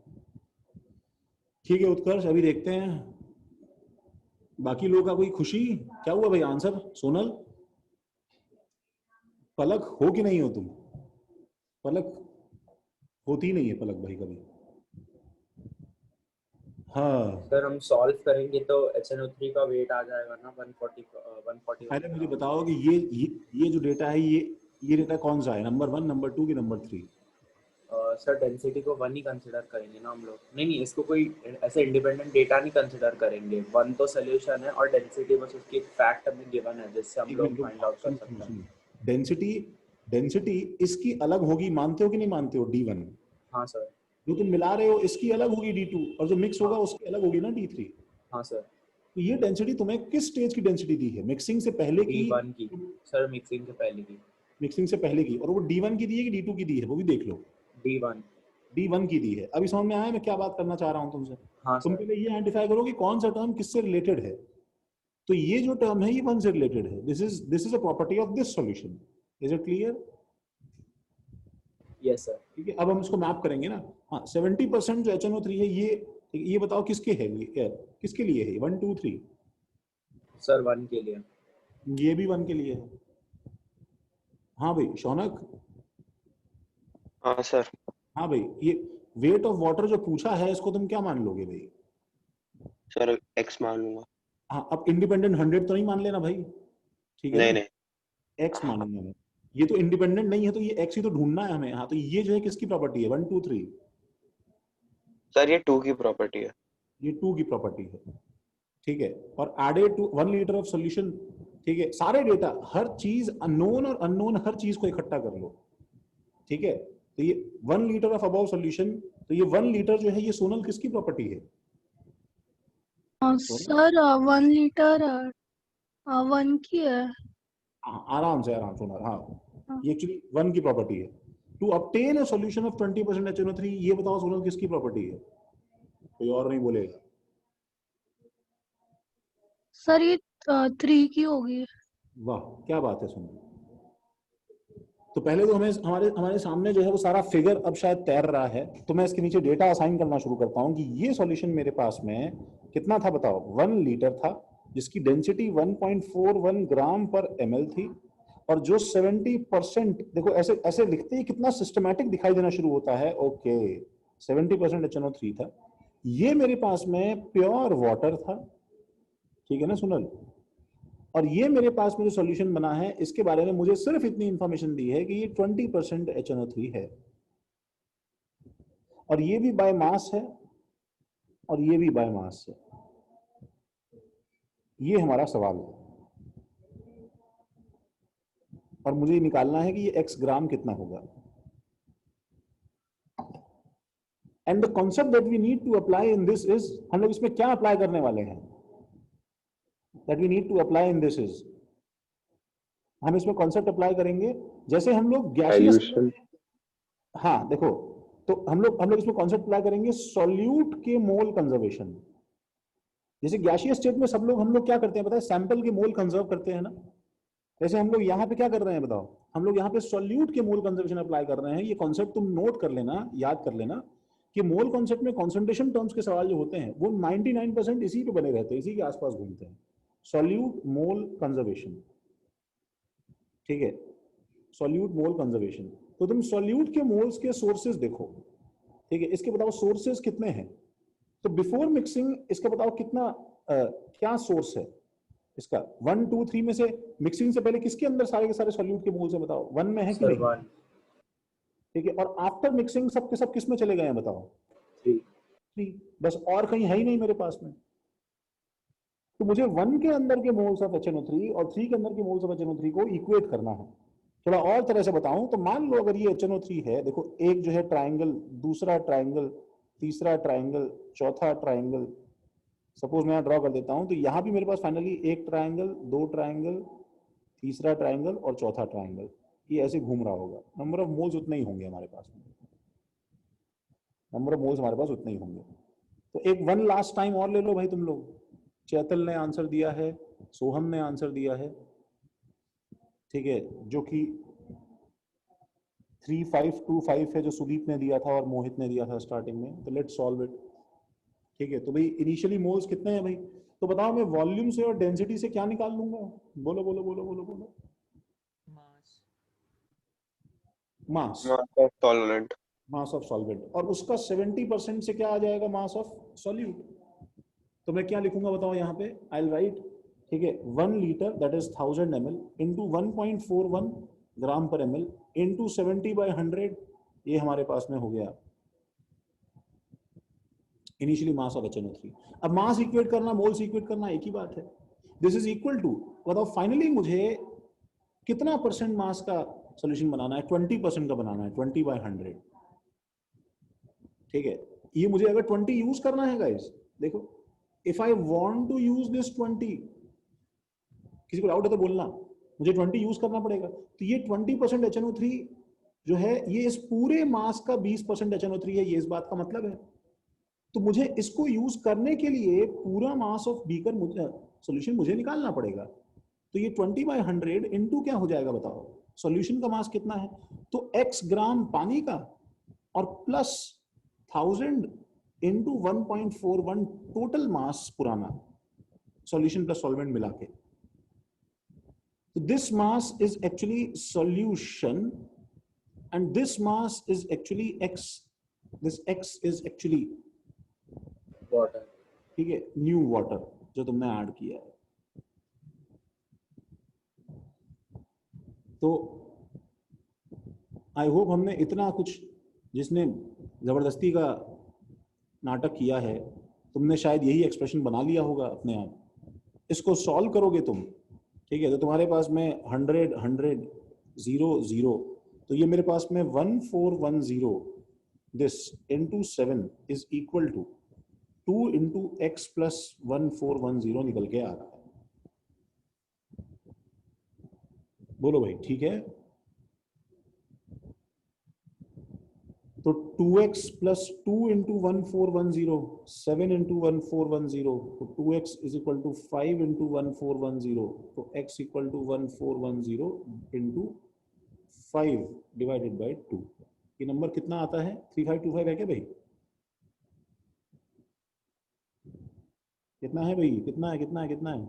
ठीक है उत्कर्ष। अभी देखते हैं बाकी लोगों का कोई खुशी, क्या हुआ भाई आंसर? सोनल, पलक हो कि नहीं हो तुम? पलक होती नहीं है पलक भाई कभी। हाँ
सर हम सॉल्व करेंगे तो HNO3 का वेट आ जाएगा ना 140।
पहले मुझे बताओ कि ये जो डेटा है, ये डेटा कौन सा है, नंबर 1, नंबर 2 की नंबर 3?
सर डेंसिटी को 1 ही कंसीडर करेंगे ना हम लोग। नहीं इसको कोई ऐसे इंडिपेंडेंट डेटा नहीं कंसीडर करेंगे। 1 तो सोल्यूशन है और डेंसिटी बस उसकी एक फैक्ट हमें गिवन है जिससे हम लोग फाइंड आउट कर सकते हैं।
डेंसिटी इसकी अलग होगी, मानते हो कि नहीं मानते हो? D1।
हाँ सर।
जो तुम मिला रहे हो इसकी अलग होगी D2, और जो मिक्स होगा उसकी अलग होगी ना D3।
हाँ सर।
तो ये डेंसिटी तुम्हें किस स्टेज की डेंसिटी दी है, मिक्सिंग से पहले की?
D1 की सर, मिक्सिंग से पहले की।
मिक्सिंग से पहले की, और वो D1 की दी है कि D2 की दी है, वो भी देख लो। D1 की दी है। अभी समझ में आया मैं क्या बात करना चाह रहा हूं तुमसे?
हाँ
तुम पहले ये आइडेंटिफाई करो कि कौन सा टर्म किससे रिलेटेड है। तो ये जो टर्म है ये 1 से रिलेटेड है, this is a property of this solution. Is it clear?
Yes sir.
ठीक है, अब हम इसको मैप करेंगे ना। हाँ 70% जो HNO3 है ये बताओ किसके है, ये किसके लिए है? 1 2 3
सर 1 के लिए।
ये भी 1 के लिए है। हाँ भाई शौनक।
हाँ सर।
हाँ भाई, ये वेट ऑफ वाटर जो पूछा है इसको तुम क्या मान लोगे भाई?
सर x मान लूंगा।
हाँ, अब इंडिपेंडेंट 100 तो नहीं मान लेना भाई, ठीक है?
नहीं नहीं
एक्स मानूंगा मैं। ये तो इंडिपेंडेंट नहीं है, तो ये एक्स ही तो ढूंढना है हमें। हाँ तो ये जो है किसकी प्रॉपर्टी है? 1 2 3।
सर ये 2 की प्रॉपर्टी है।
ये 2 की प्रॉपर्टी है, ठीक है, और added to 1 litre of solution, ठीक है, सारे डेटा, हर चीज अननोन और अननोन हर चीज को इकट्ठा कर लो, ठीक है। तो ये 1 लीटर ऑफ अबव सॉल्यूशन, तो ये 1 लीटर जो है ये सोनल किसकी प्रॉपर्टी है?
सर 1 लीटर 1 की है।
हाँ, आराम से सोनल, हाँ,
हाँ।
ये एक्चुअली 1 की प्रॉपर्टी है। To obtain a solution of 20% HNO3, ये बताओ सोनल किसकी प्रॉपर्टी है? कोई और नहीं बोलेगा।
सर ये 3 की होगी।
वाह, क्या बात है सोनल। तो पहले तो हमें हमारे हमारे सामने जो है वो सारा फिगर अब शायद तैर रहा है, तो मैं इसके नीचे डेटा असाइन करना शुरू करता हूँ कि ये सॉल्यूशन मेरे पास में कितना था बताओ। 1 लीटर था, जिसकी डेंसिटी 1.41 ग्राम पर ml थी, और जो 70%, देखो ऐसे ऐसे लिखते ही कितना सिस्टमैटिक दिखाई देना शुरू होता है। ओके, 70% HNO3 था। ये मेरे पास में प्योर वाटर था, ठीक है ना सुनल। और ये मेरे पास में जो सॉल्यूशन बना है, इसके बारे में मुझे सिर्फ इतनी इंफॉर्मेशन दी है कि ये 20% HNO3 है, और ये भी बाय मास है, और ये भी बाय मास है। ये हमारा सवाल है, और मुझे निकालना है कि ये x ग्राम कितना होगा। And the concept that we need to apply in this is, हम लोग इसमें क्या अप्लाई करने वाले हैं, that we need to apply in this is, हम इसमें कॉन्सेप्ट अप्लाई करेंगे जैसे हम लोग गैसियस,
Solution.
हाँ देखो, तो हम लोग इसमें कॉन्सेप्ट अप्लाई करेंगे सॉल्यूट के मोल कंजर्वेशन। जैसे गैसियस स्टेट में हम लोग क्या करते हैं पता है, सैंपल के मोल कंजर्व करते हैं ना। वैसे हम लोग यहाँ पे क्या कर रहे हैं बताओ, हम लोग यहाँ पे सॉल्यूट के मोल कंजर्वेशन अप्लाई कर रहे हैं। ये कॉन्सेप्ट तुम नोट कर लेना, याद कर लेना कि मोल कॉन्सेप्ट में कॉन्सेंट्रेशन टर्म्स के सवाल जो होते हैं वो 99% इसी पे बने रहते हैं, इसी के आसपास घूमते हैं। सॉल्यूट मोल कंजर्वेशन, ठीक है, सॉल्यूट मोल कंजर्वेशन। तो तुम सॉल्यूट के मोल्स के सोर्सेज देखो, ठीक है, इसके बताओ सोर्सेज कितने हैं। तो बिफोर मिक्सिंग इसका बताओ कितना क्या सोर्स है इसका। 1 2 3 में से मिक्सिंग से पहले किसके अंदर सारे के सारे सॉल्यूट के मोल्स है बताओ, 1 में है कि
सर
नहीं?
1
ठीक है, और आफ्टर मिक्सिंग सब के सब किस में चले गए हैं बताओ?
3
3, बस, और कहीं है ही नहीं मेरे पास में। तो मुझे 1 के अंदर के मोल्स ऑफ HNO3 और 3 के अंदर के मोल्स ऑफ HNO3 को इक्वेट करना है। थोड़ा और तरह से बताऊं तो मान लो अगर ये HNO3 है, देखो एक जो है ट्राइंगल, दूसरा ट्राइंगल, तीसरा ट्राइंगल, चौथा ट्राइंगल, सपोज मैं ड्रॉ कर देता हूं, तो यहां भी मेरे पास फाइनली एक ट्राइंगल, दो ट्राइंगल, तीसरा ट्राइंगल और चौथा ट्राइंगल, ये ऐसे घूम रहा होगा। नंबर ऑफ मोल्स उतने ही होंगे हमारे पास में, नंबर ऑफ मोल्स हमारे पास उतने ही होंगे। तो एक 1 लास्ट टाइम और ले लो भाई तुम लोग। चैतल ने आंसर दिया है, सोहम ने आंसर दिया है, ठीक है, जो कि 3525 है जो सुदीप ने दिया था और मोहित ने दिया था स्टार्टिंग में। तो लेट्स सॉल्व इट, ठीक है। तो भाई इनिशियली मोल्स कितने हैं भाई, तो बताओ मैं वॉल्यूम से और डेंसिटी से क्या निकाल लूंगा, बोलो बोलो बोलो बोलो बोलो। मास,
सॉल्वेंट,
मास ऑफ सॉल्वेंट, और उसका 70% से क्या आ जाएगा, मास ऑफ सॉल्यूट। तो मैं क्या लिखूंगा बताओ यहाँ पे, आई विल राइट, ठीक है, 1 litre that is 1000 ml into 1.41 gram per ml into 70/100, ये हमारे पास में हो गया इनिशियली मास ऑफ HNO3। अब मास इक्वेट करना, मोल्स इक्वेट करना एक ही बात है। दिस इज इक्वल टू, बताओ फाइनली मुझे कितना परसेंट मास का सोल्यूशन बनाना है, 20% का बनाना है, 20/100, ठीक है। ये मुझे अगर 20 यूज करना है गाइस, देखो if I want to use this 20, किसी को डाउट है तो बोलना, मुझे 20 यूज करना पड़ेगा। तो ये 20% HNO3 जो है ये इस पूरे मास का 20% HNO3 है, ये इस बात का मतलब है। तो मुझे इसको यूज करने के लिए पूरा मास ऑफ बीकर सॉल्यूशन मुझे निकालना पड़ेगा। तो ये 20/100 इंटू क्या हो जाएगा बताओ, सॉल्यूशन का मास कितना है, तो x ग्राम पानी का और प्लस 1000 इंटू 1.41 टोटल मास पुराना सॉल्यूशन प्लस सॉल्वेंट मिला के। So this mass is actually solution and this mass is actually x, this x is actually
water,
ठीक है, न्यू वाटर जो तुमने ऐड किया है। तो आई होप हमने इतना कुछ, जिसने जबरदस्ती का नाटक किया है तुमने शायद यही एक्सप्रेशन बना लिया होगा अपने आप। इसको सॉल्व करोगे तुम, ठीक है, तो तुम्हारे पास में 100 100 0 0, तो ये मेरे पास में 1410 this into 7 is equal to 2 into x plus 1410 निकल के आ रहा है। बोलो भाई ठीक है? तो 2x प्लस 2 इंटू 1410 7 इंटू 1410, तो 2x is equal to 5 into 1410, तो x equal to 1410 into 5 divided by 2। ये नंबर कितना आता है? 3525 है क्या भाई? कितना है भाई? कितना है? कितना है? कितना है?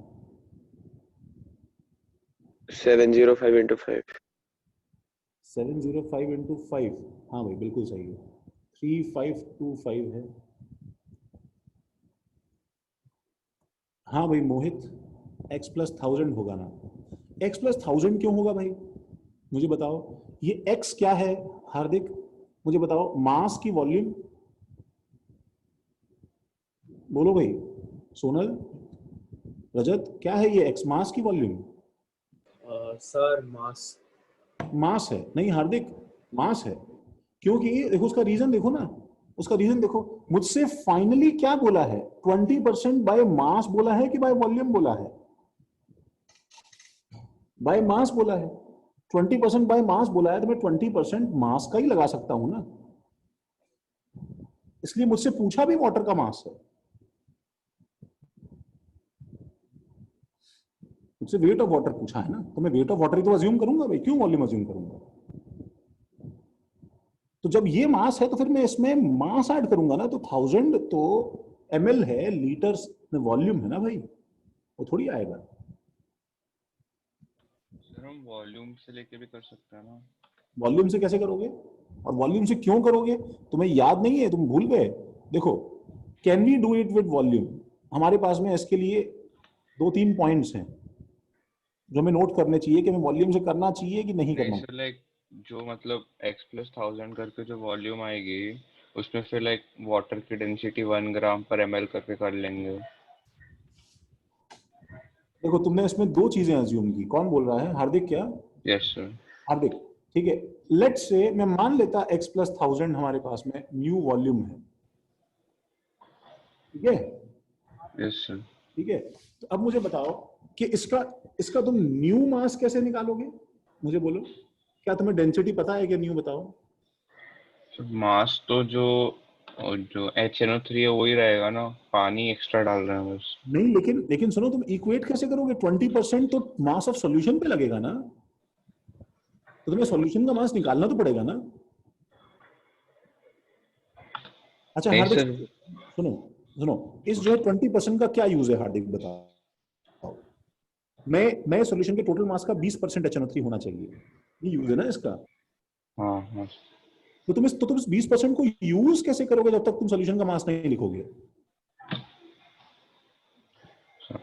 705 into 5।
705 इंटू 5, हाँ भाई बिल्कुल सही है, 3525 है। हाँ भाई मोहित, x प्लस 1000 होगा ना? x प्लस 1000 क्यों होगा भाई? मुझे बताओ। ये x क्या है हार्दिक? मुझे बताओ। मास की वॉल्यूम? बोलो भाई। सोनल, रजत, क्या है ये x? मास की वॉल्यूम?
सर मास।
मास है? नहीं हार्दिक, मास है। क्योंकि देखो उसका रीजन देखो ना, उसका रीजन देखो। मुझसे फाइनली क्या बोला है? 20% बाय मास बोला है कि बाय वॉल्यूम बोला है? बाय मास बोला है। 20% बाय मास बोला है, तो मैं 20% मास का ही लगा सकता हूं ना। इसलिए मुझसे पूछा भी वाटर का मास है, मुझसे वेट ऑफ वाटर पूछा है ना, तो मैं वेट ऑफ वाटर ही तो अज्यूम करूंगा भाई, क्यों वॉल्यूम अज्यूम करूंगा? तो जब ये मास है तो फिर मैं इसमें मास ऐड करूंगा ना, तो 1000 तो ml है, लीटर्स में वॉल्यूम है ना भाई, वो थोड़ी आएगा।
सर हम वॉल्यूम से लेके भी कर सकते हैं ना।
वॉल्यूम से कैसे करोगे? और वॉल्यूम से क्यों करोगे? तुम्हें याद नहीं है? तुम भूल गए? देखो, can we do it with volume? हमारे पास में इसके लिए 2-3 पॉइंट्स हैं जो हमें नोट करने चाहिए कि हमें वॉल्यूम से करना चाहिए कि नहीं करना।
सर लाइक जो मतलब x प्लस 1000 करके जो वॉल्यूम आएगी उसमें फिर लाइक वाटर की डेंसिटी 1 ग्राम पर ml करके कर लेंगे।
देखो तुमने इसमें 2 चीजें अज्यूम की। कौन बोल रहा है? हार्दिक क्या?
Yes sir.
हार्दिक, ठीक है। लेट्स से मैं मान लेता x प्लस 1000 हमारे पास में न्यू वॉल्यूम है, ठीक है?
Yes sir.
ठीक है, तो अब मुझे बताओ कि इसका तुम न्यू मास कैसे निकालोगे? मुझे बोलो, क्या तुम्हें डेंसिटी पता है क्या? न्यू बताओ।
मास तो जो HNO3 है वही रहेगा ना, पानी एक्स्ट्रा डाल रहे हैं बस।
नहीं, लेकिन सुनो, तुम इक्वेट कैसे करोगे? 20% तो मास ऑफ सॉल्यूशन पे लगेगा ना, तो तुम्हें सॉल्यूशन का मास निकालना तो पड़ेगा ना। अच्छा
नहीं
हार्दिक,
सर।
सुनो सुनो, इस जो 20% का क्या यूज है हार्दिक बताओ? मैं सॉल्यूशन के टोटल मास का 20% HNO3 होना चाहिए, ये यूज है ना इसका।
हाँ हाँ।
तो तुम इस 20% को यूज कैसे करोगे जब तक तुम सॉल्यूशन का मास नहीं लिखोगे?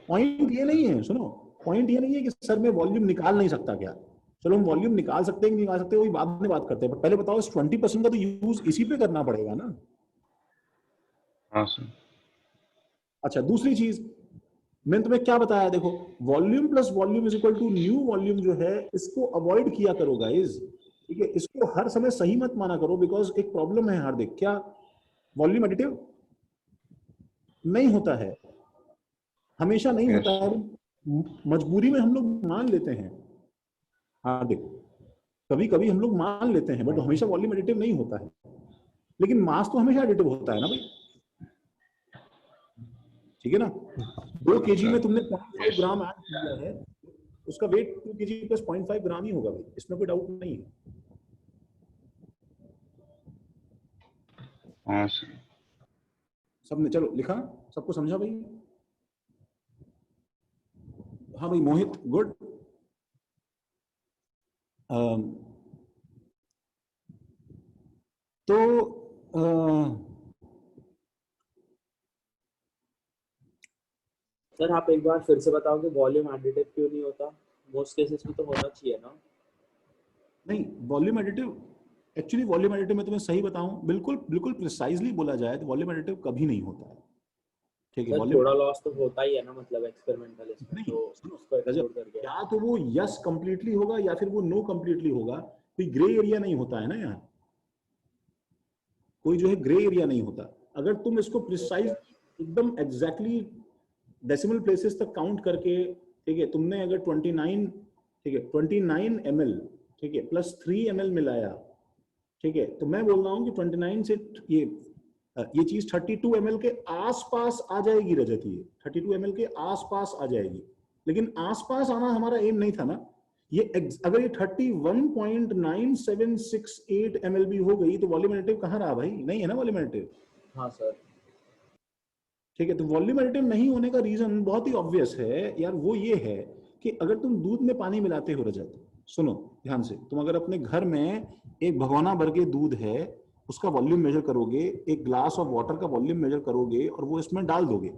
पॉइंट ये नहीं है, सुनो, पॉइंट ये नहीं है कि सर मैं वॉल्यूम निकाल नहीं सकता क्या। चलो हम वॉल्यूम निकाल सकते हैं कि निकाल सकते हैं, वही बाद में बात करते हैं, पहले बताओ इस 20% का तो यूज इसी पे करना पड़ेगा ना।
हाँ सर।
अच्छा दूसरी चीज, मैंने तुम्हें क्या बताया? देखो, volume plus volume is equal to new volume जो है, इसको अवॉइड किया करो गाइस, ठीक है? इसको हर समय सही मत माना करो, बिकॉज एक प्रॉब्लम है हार्दिक, क्या? वॉल्यूम एडिटिव नहीं होता है, हमेशा नहीं
यस
होता है।
सर।
मजबूरी में हम लोग मान लेते हैं हार्दिक, कभी कभी हम लोग मान लेते हैं, बट हमेशा वॉल्यूम एडिटिव नहीं होता है। लेकिन मास तो हमेशा एडिटिव होता है ना भाई, ठीक है ना? 2 kg में तुमने 0.5 ग्राम ऐड किया है, उसका वेट 2 kg प्लस 0.5 ग्राम ही होगा भाई, इसमें कोई डाउट नहीं है।
हाँ सर।
सबने चलो लिखा, सबको समझा भाई? हाँ भाई मोहित, गुड। तो
सर आप एक बार फिर से बताओ कि वॉल्यूम एडिटिव क्यों नहीं होता? मोस्ट केसेस में तो होना चाहिए ना।
नहीं, volume additive, actually volume additive में तुम्हें सही बताऊं, बिल्कुल बिल्कुल प्रिसाइजली बोला जाए तो वॉल्यूम एडिटिव कभी नहीं होता है। ठीक है।
सर
वॉल्यूम
थोड़ा लॉस तो होता ही है ना, मतलब एक्सपेरिमेंटल इसमें,
नहीं,
तो
सुनो,
उसको
रजत,
एक्सप्लोर करके।
या तो वो यस कंप्लीटली होगा या फिर वो नो कंप्लीटली होगा, कोई ग्रे एरिया नहीं होता है ना यहाँ, कोई जो है ग्रे एरिया नहीं होता। अगर तुम इसको प्रिसाइज एकदम एग्जैक्टली डेसिमल प्लेसेस तक काउंट करके, ठीक है, तुमने अगर 29, ठीक है, 29 ml, ठीक है, प्लस 3 ml मिलाया, ठीक है, तो मैं बोल रहा हूँ कि 29 से ये चीज 32 ml के आसपास आ जाएगी रजत, ये 32 ml के आसपास आ जाएगी। लेकिन आसपास आना हमारा एम नहीं था ना। ये अगर ये 31.9768 ml भी हो गई तो वॉल्यूम एडिटिव कहाँ रहा भाई? नहीं है ना वॉल्यूम एडिटिव।
हाँ सर।
ठीक है, तो वॉल्यूम एडिटिव नहीं होने का रीजन बहुत ही ऑब्वियस है यार, वो ये है कि अगर तुम दूध में पानी मिलाते हो रजत, सुनो ध्यान से, तुम अगर अपने घर में एक भगोना भर के दूध है उसका वॉल्यूम मेजर करोगे, एक ग्लास ऑफ वाटर का वॉल्यूम मेजर करोगे और वो इसमें डाल दोगे,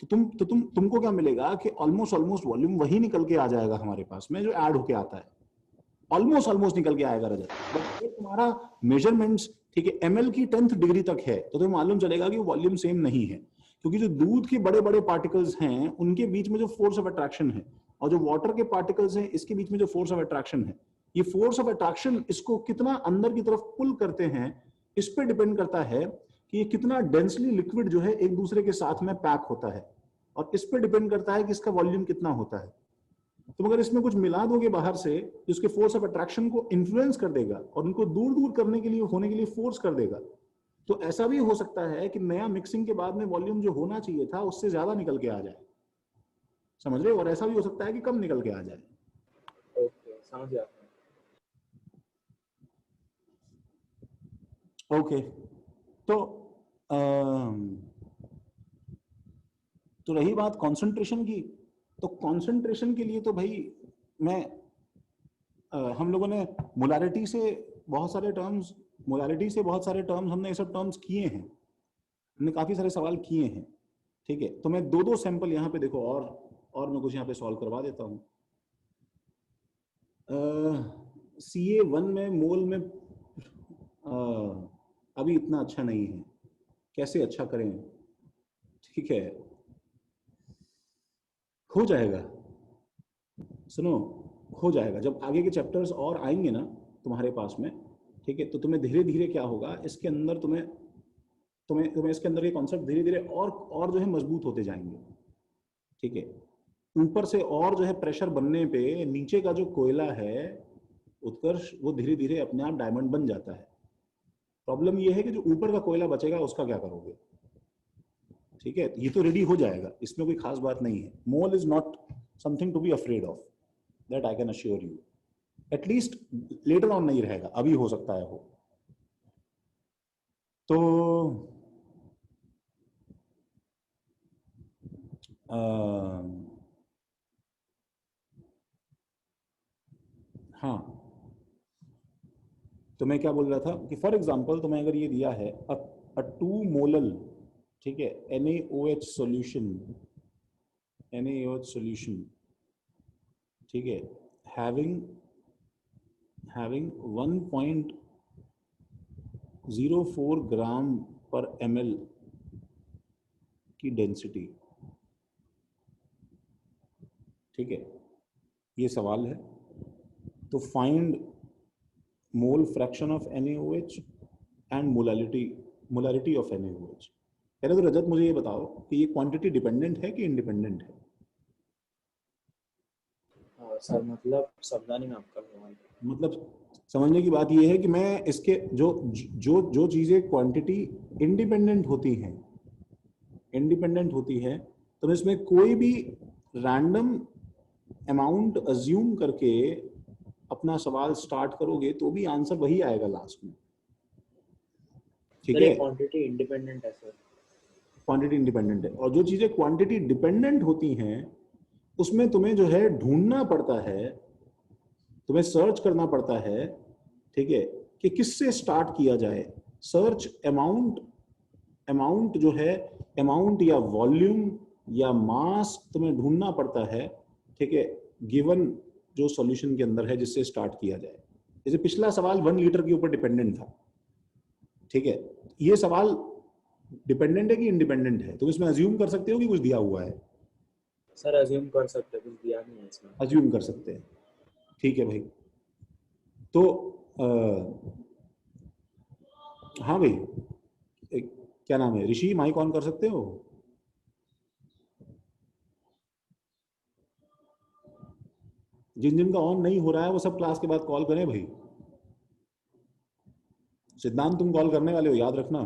तो तुमको क्या मिलेगा कि ऑलमोस्ट वॉल्यूम वही निकल के आ जाएगा हमारे पास में जो ऐड होके आता है, ऑलमोस्ट निकल के आएगा रजत। बट तुम्हारा मेजरमेंट्स, ठीक है, ml की 10th डिग्री तक है तो तुम्हें मालूम चलेगा कि वॉल्यूम सेम नहीं है, क्योंकि जो दूध के बड़े बड़े पार्टिकल्स हैं उनके बीच में जो फोर्स ऑफ अट्रैक्शन है और जो वाटर के पार्टिकल्स हैं इसके बीच में जो फोर्स ऑफ अट्रैक्शन है, ये फोर्स ऑफ अट्रैक्शन इसको कितना अंदर की तरफ पुल करते हैं इस पे डिपेंड करता है कि ये कितना डेंसली लिक्विड जो है एक दूसरे के साथ में पैक होता है, और इस पे डिपेंड करता है कि इसका वॉल्यूम कितना होता है। तुम अगर इसमें कुछ मिला दोगे बाहर से जिसके फोर्स ऑफ अट्रैक्शन को इन्फ्लुएंस कर देगा और उनको दूर दूर करने के लिए होने के लिए फोर्स कर देगा, तो ऐसा भी हो सकता है कि नया मिक्सिंग के बाद में वॉल्यूम जो होना चाहिए था उससे ज्यादा निकल के आ जाए, समझ रहे हो? और ऐसा भी हो सकता है कि कम निकल के आ जाए।
ओके, समझ गया।
ओके, तो रही बात कंसंट्रेशन की, तो कंसंट्रेशन के लिए तो भाई मैं हम लोगों ने मोलारिटी से बहुत सारे टर्म्स हमने ये सब टर्म्स किए हैं, हमने काफी सारे सवाल किए हैं, ठीक है। तो मैं दो सैंपल यहाँ पे देखो और मैं कुछ यहाँ पे सॉल्व करवा देता हूँ। CA1 में मोल में अभी इतना अच्छा नहीं है, कैसे अच्छा करें? ठीक है, हो जाएगा, सुनो, हो जाएगा। जब आगे के चैप्टर्स और आएंगे ना तुम्हारे पास में, ठीक है, तो तुम्हें धीरे धीरे क्या होगा, इसके अंदर तुम्हें इसके अंदर ये कॉन्सेप्ट धीरे धीरे और जो है मजबूत होते जाएंगे, ठीक है। ऊपर से और जो है प्रेशर बनने पे नीचे का जो कोयला है उत्कर्ष, वो धीरे धीरे अपने आप डायमंड बन जाता है। प्रॉब्लम ये है कि जो ऊपर का कोयला बचेगा उसका क्या करोगे? ठीक है, ये तो रेडी हो जाएगा, इसमें कोई खास बात नहीं है। Mole is not something to be afraid of, that I can assure you. At least later on नहीं रहेगा, अभी हो सकता है हो। तो हाँ, तो मैं क्या बोल रहा था कि फॉर एग्जांपल तुम्हें अगर ये दिया है अ 2 मोलल, ठीक है, NaOH सॉल्यूशन, ठीक है, having 1.04 ग्राम पर ml की डेंसिटी, ठीक है, ये सवाल है। तो find mole fraction of NaOH and molarity of NaOH। पहले तो रजत मुझे ये बताओ कि ये क्वांटिटी डिपेंडेंट है कि इंडिपेंडेंट है?
सर मतलब समझा नहीं मैं आपका सवाल।
मतलब समझने की बात ये है कि मैं इसके जो चीजें क्वांटिटी इंडिपेंडेंट होती है तो इसमें कोई भी रैंडम अमाउंट अज्यूम करके अपना सवाल स्टार्ट करोगे तो भी आंसर वही आएगा लास्ट में, ठीक है।
क्वांटिटी इंडिपेंडेंट है सर,
क्वांटिटी इंडिपेंडेंट है, और जो चीजें क्वांटिटी डिपेंडेंट होती हैं उसमें तुम्हें जो है ढूंढना पड़ता है, तुम्हें सर्च करना पड़ता है, ठीक है, कि किससे स्टार्ट किया जाए। सर्च अमाउंट जो है, अमाउंट या वॉल्यूम या मास तुम्हें ढूंढना पड़ता है, ठीक है, गिवन जो सॉल्यूशन के अंदर है जिससे स्टार्ट किया जाए। जैसे पिछला सवाल 1 लीटर के ऊपर डिपेंडेंट था, ठीक है, ये सवाल डिपेंडेंट है कि इंडिपेंडेंट है? तुम इसमें अज्यूम कर सकते हो कि कुछ दिया हुआ है?
सर अज्यूम कर सकते हैं, कुछ दिया नहीं है इसमें।
अज्यूम कर सकते हैं, ठीक है भाई। तो हाँ भाई, क्या नाम है, ऋषि, माइक ऑन कर सकते हो? जिन जिनका ऑन नहीं हो रहा है वो सब क्लास के बाद कॉल करें भाई। सिद्धांत तुम कॉल करने वाले हो, याद रखना।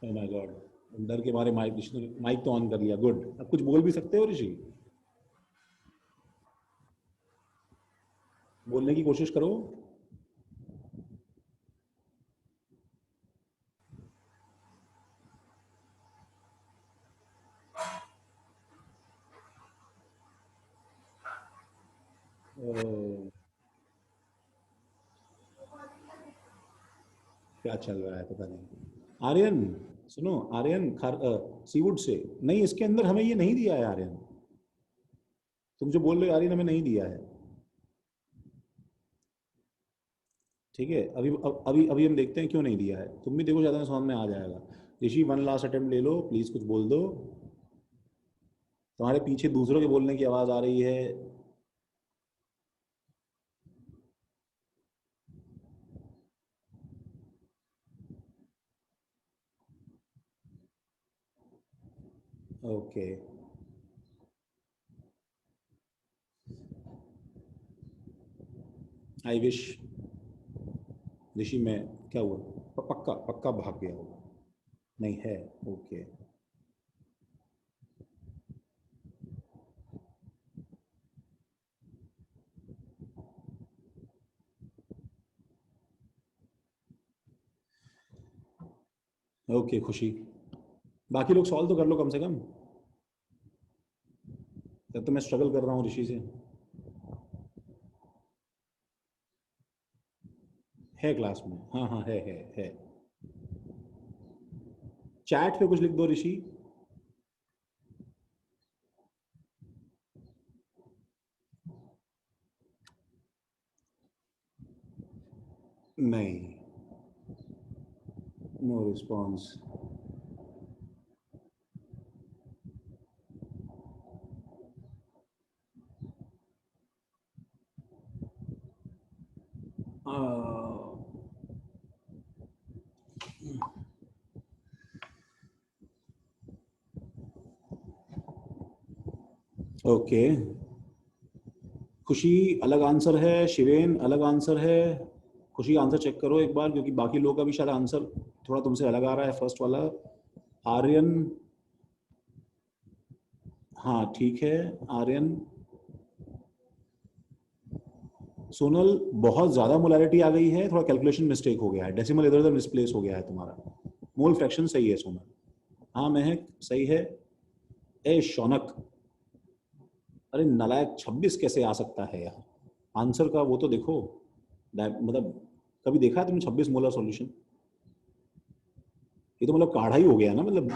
ओह माय गॉड, डर के मारे माइक तो ऑन कर लिया, गुड। अब कुछ बोल भी सकते हो ऋषि, बोलने की कोशिश करो। क्या चल रहा है पता नहीं। आर्यन सुनो, आर्यन सीवुड से नहीं, इसके अंदर हमें ये नहीं दिया है आर्यन। तुम जो बोल रहे हो आर्यन, हमें नहीं दिया है, ठीक है। अभी हम देखते हैं क्यों नहीं दिया है। तुम भी देखो, ज्यादा समझ में आ जाएगा। ऋषि, वन लास्ट अटेम्प्ट ले लो प्लीज, कुछ बोल दो। तुम्हारे पीछे दूसरों के बोलने की आवाज आ रही है। Okay, I wish. ऋषि में क्या हुआ? पक्का पक्का भाग गया होगा, नहीं है? ओके, ओके खुशी, बाकी लोग सॉल्व तो कर लो कम से कम। तब तो मैं स्ट्रगल कर रहा हूँ ऋषि से। है क्लास में? हाँ हाँ है। चैट पे कुछ लिख दो ऋषि। नहीं, नो रिस्पॉन्स। ओके, खुशी अलग आंसर है, शिवेन अलग आंसर है। खुशी आंसर चेक करो एक बार, क्योंकि बाकी लोगों का भी शायद आंसर थोड़ा तुमसे अलग आ रहा है। फर्स्ट वाला आर्यन, हाँ ठीक है आर्यन। सोनल, बहुत ज्यादा मोलैरिटी आ गई है, थोड़ा कैलकुलेशन मिस्टेक हो गया है, डेसिमल इधर उधर मिसप्लेस हो गया है तुम्हारा। मोल फ्रैक्शन सही है सोनल। हाँ महक सही है। ए शौनक, अरे नालायक, 26 कैसे आ सकता है यहाँ आंसर का? वो तो देखो, मतलब कभी देखा है तुमने 26 मोलर सॉल्यूशन? ये तो मतलब काढ़ा ही हो गया ना, मतलब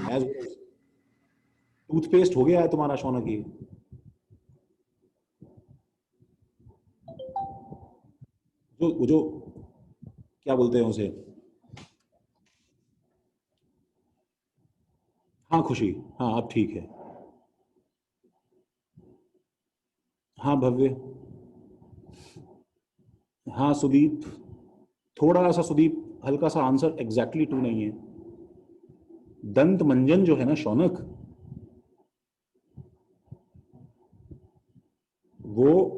टूथपेस्ट हो गया है तुम्हारा शौनक। ये जो क्या बोलते हैं उसे? हाँ खुशी, हाँ अब ठीक है। हाँ भव्य, हाँ सुदीप, थोड़ा सा सुदीप, हल्का सा आंसर एग्जैक्टली 2 नहीं है। दंत मंजन जो है ना शौनक, वो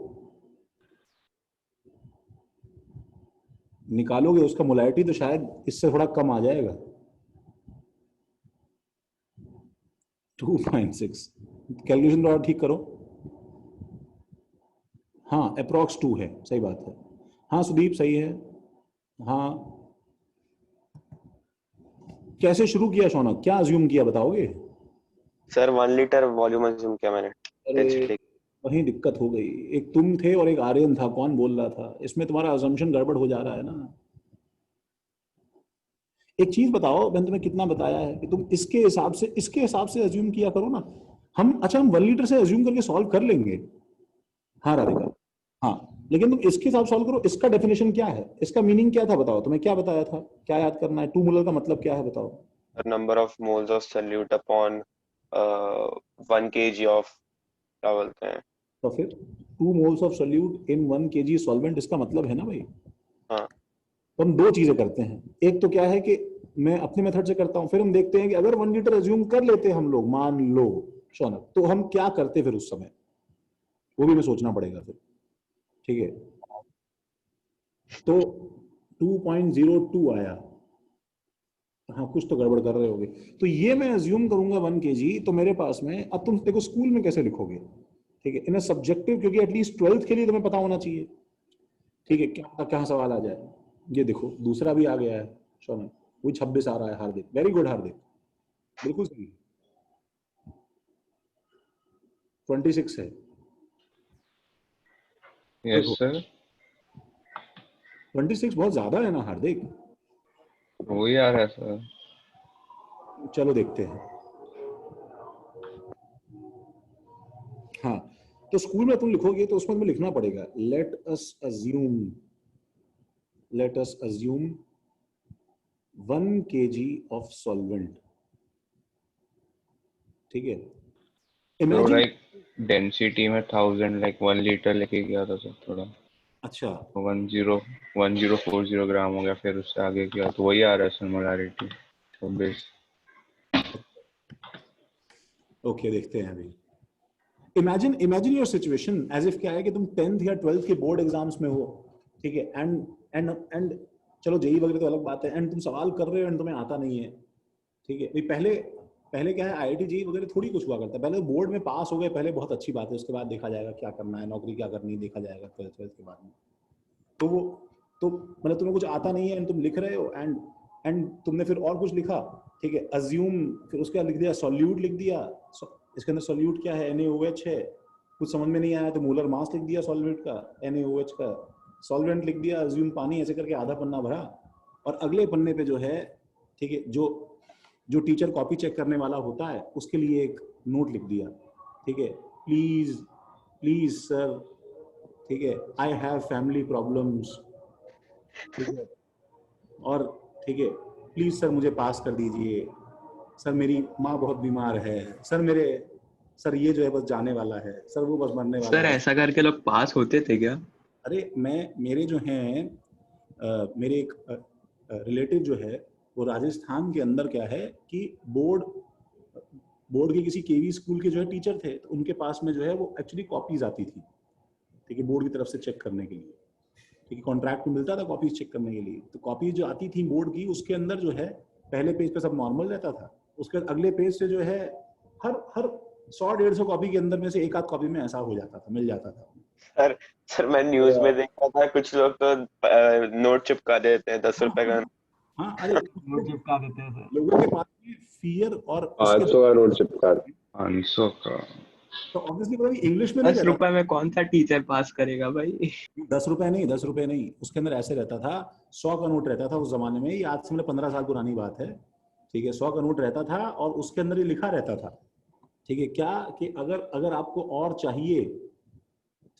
निकालोगे उसका मोलैरिटी तो शायद इससे थोड़ा कम आ जाएगा। 2.6, कैलकुलेशन थोड़ा ठीक करो। हाँ अप्रॉक्स 2 है, सही बात है। हाँ सुदीप सही है। हाँ, कैसे शुरू किया शौनक, क्या अज्यूम किया बताओगे?
सर 1 लीटर वॉल्यूम अज्यूम किया मैंने,
अरे
डेंसिटी।
वहीं दिक्कत हो गई, एक तुम थे और एक आर्यन था, कौन बोल रहा था? इसमें तुम्हारा अजम्पशन गड़बड़ हो जा रहा है ना। एक चीज बताओ, मैंने तुम्हें कितना बताया है कि तुम इसके हिसाब से अज्यूम किया करो ना। हम 1 लीटर से अज्यूम करके सॉल्व कर लेंगे। हाँ राधिका, हाँ, लेकिन तुम इसके साथ सॉल्व करो। इसका डेफिनेशन क्या है, इसका मीनिंग क्या था बताओ, तुम्हें क्या बताया था, क्या याद करना है? 2 मोलर का मतलब क्या है बताओ?
Number of moles of solute upon 1 kg of, क्या बोलते हैं?
तो फिर 2 moles of solute in 1 kg solvent, इसका मतलब है ना भाई।
हाँ।
तो हम 2 चीजें करते हैं, एक तो क्या है कि मैं अपने मेथड से करता हूं, फिर हम देखते हैं कि अगर 1 लीटर अज्यूम कर लेते हम लोग, मान लो शौनक, तो हम क्या करते फिर उस समय, वो भी हमें सोचना पड़ेगा फिर, ठीक है। तो 2.02 आया, हाँ कुछ तो गड़बड़ कर रहे होगे। तो ये मैं अज्यूम करूंगा 1 kg, तो मेरे पास में, अब तुम देखो स्कूल में कैसे लिखोगे, ठीक है, इन सब्जेक्टिव, क्योंकि एटलीस्ट 12th के लिए तुम्हें पता होना चाहिए, ठीक है, क्या क्या सवाल आ जाए। ये देखो दूसरा भी आ गया है शौनक, वही 26 आ रहा है। हार्दिक, वेरी गुड हार्दिक, बिल्कुल सही। 26 है।
यस सर,
26 बहुत ज्यादा है ना हार्दिक?
वही आ रहा है सर।
चलो देखते हैं। हाँ, तो स्कूल में तुम लिखोगे तो उसमें तुम्हें लिखना पड़ेगा, let us assume 1 kg of solvent, ठीक है।
तो
इमेजिन,
लाइक डेंसिटी में 1000 लाइक 1 लीटर लेके गया था सर थोड़ा,
अच्छा
1040 ग्राम हो गया, फिर उससे आगे किया तो वही आ रहा है सर मोलारिटी 26।
ओके, देखते हैं अभी। Imagine your situation as if, क्या है कि तुम 10th या 12th के बोर्ड एग्जाम्स में हो, ठीक है, एंड चलो जेई वगैरह तो अलग बात है, एंड तुम सवाल कर रहे हो एंड तुम्हें आता नहीं है, ठीक है। भाई पहले क्या है, आईआईटी जेई वगैरह थोड़ी कुछ हुआ करता है, पहले बोर्ड में पास हो गए पहले, बहुत अच्छी बात है, उसके बाद देखा जाएगा क्या करना है, नौकरी क्या करनी है, देखा जाएगा 12th के बाद में। तो वो, तो मतलब तुम्हें कुछ आता नहीं है एंड तुम लिख रहे हो, एंड तुमने फिर और कुछ लिखा, ठीक है, अज्यूम, फिर उसके बाद लिख दिया सॉल्यूट, लिख दिया इसके अंदर सॉल्यूट क्या है, NaOH है, कुछ समझ में नहीं आया तो मोलर मास लिख दिया सॉल्वेंट का, NaOH का, सॉल्वेंट लिख दिया, अज्यूम पानी, ऐसे करके आधा पन्ना भरा। और अगले पन्ने पे जो है, ठीक है, जो टीचर कॉपी चेक करने वाला होता है उसके लिए एक नोट लिख दिया, ठीक है, प्लीज सर, ठीक है, आई हैव फैमिली प्रॉब्लम्स, ठीक है, और ठीक है, प्लीज सर मुझे पास कर दीजिए, सर मेरी माँ बहुत बीमार है, सर ये जो है बस जाने वाला है, सर वो बस मरने वाला
सर
है।
ऐसा करके लोग पास होते थे क्या?
अरे मेरे जो हैं, मेरे एक रिलेटिव जो है, वो राजस्थान के अंदर क्या है कि बोर्ड के किसी केवी स्कूल के जो है टीचर थे, तो उनके पास में जो है वो एक्चुअली कॉपीज आती थी, ठीक है, बोर्ड की तरफ से चेक करने के लिए, ठीक है, कॉन्ट्रैक्ट में मिलता था कॉपीज चेक करने के लिए। तो कॉपीज जो आती थी बोर्ड की, उसके अंदर जो है पहले पेज पे सब नॉर्मल रहता था, उसके बाद अगले पेज से जो है हर 100-150 कॉपी के अंदर में से एक आध कॉपी में ऐसा हो जाता था, मिल जाता था।
सर मैं न्यूज में देखा था कुछ लोग तो नोट चिपका देते हैं 10 रुपए का।
हाँ, अरे
नोट चिपका देते थे।
लोगों के पास में फियर और
500 का नोट चिपका।
500 का
तो ऑब्वियसली पता इंग्लिश में नहीं
10
रहता,
रुपए में कौन सा टीचर पास करेगा भाई?
10 रुपए नहीं, उसके अंदर ऐसे रहता था, 100 का नोट रहता था उस जमाने में, ये आज से मतलब 15 साल पुरानी बात है, ठीक है, 100 का नोट रहता था और उसके अंदर ये लिखा रहता था, ठीक है, क्या कि अगर आपको और चाहिए,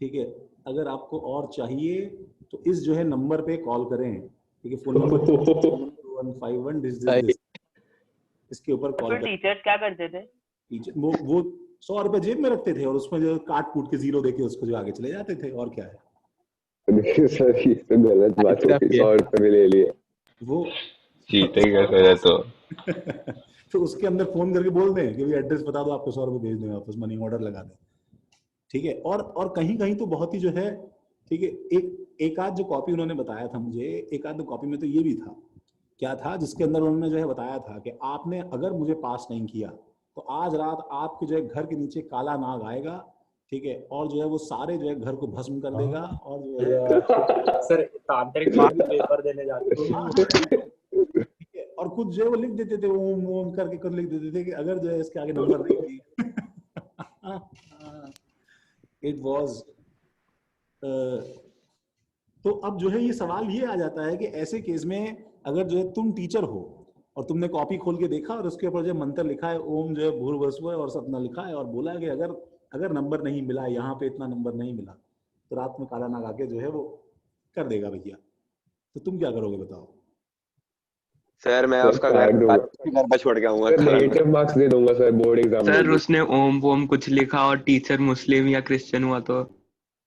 ठीक है, अगर आपको और चाहिए तो इस जो है नंबर पे कॉल करें, ठीक है, फोन नंबर 151 इसके ऊपर कॉल करें।
टीचर्स क्या करते थे?
टीचर वो 100 रुपए जेब में रखते थे और उसमें जो काट कूट के जीरो देके उसको जो आगे चले जाते थे, और क्या है।
सर ये तो गलत बात हो गई, 100 रुपए भी ले लिए।
वो
जीते कैसे है तो
तो उसके अंदर फोन करके बोल दें कि एड्रेस बता दो, आपको 100 रुपए भेज दें वापस, मनी ऑर्डर लगा दें, ठीक है। और कहीं कहीं तो बहुत ही जो है, ठीक है, एक आध जो कॉपी उन्होंने बताया था मुझे, एक आध कॉपी में तो ये भी था, क्या था, जिसके अंदर उन्होंने जो है बताया था कि आपने अगर मुझे पास नहीं किया तो आज रात आपके जो है घर के नीचे काला नाग आएगा, ठीक है, और जो है वो सारे जो है घर को भस्म कर देगा, और जो है
सर तांत्रिक में भी पेपर देने जाते थे।
ठीक है, और खुद जो है वो लिख देते थे, ओम ओम करके खुद लिख देते थे कि अगर जो है इसके आगे नंबर नहीं दिए। इट वाज, तो अब जो है ये सवाल ये आ जाता है कि ऐसे केस में अगर जो है तुम टीचर हो और तुमने कॉपी खोल के देखा और उसके ऊपर जो मंत्र लिखा है ओम जो है भूर्भुवस्सुवः और सपना लिखा है और बोला कि अगर नंबर नहीं मिला, यहाँ पे इतना नंबर नहीं मिला तो रात में काला नाग आके जो है वो कर देगा भैया, तो तुम क्या करोगे बताओ?
सर मैं
सर
उसका
काट दूंगा।
घर पे छोड़ के आऊंगा।
सर नेगेटिव मार्क्स दे दूंगा सर बोर्ड एग्जाम में
सर
भी।
उसने ओम वोम कुछ लिखा और टीचर मुस्लिम या क्रिश्चियन हुआ तो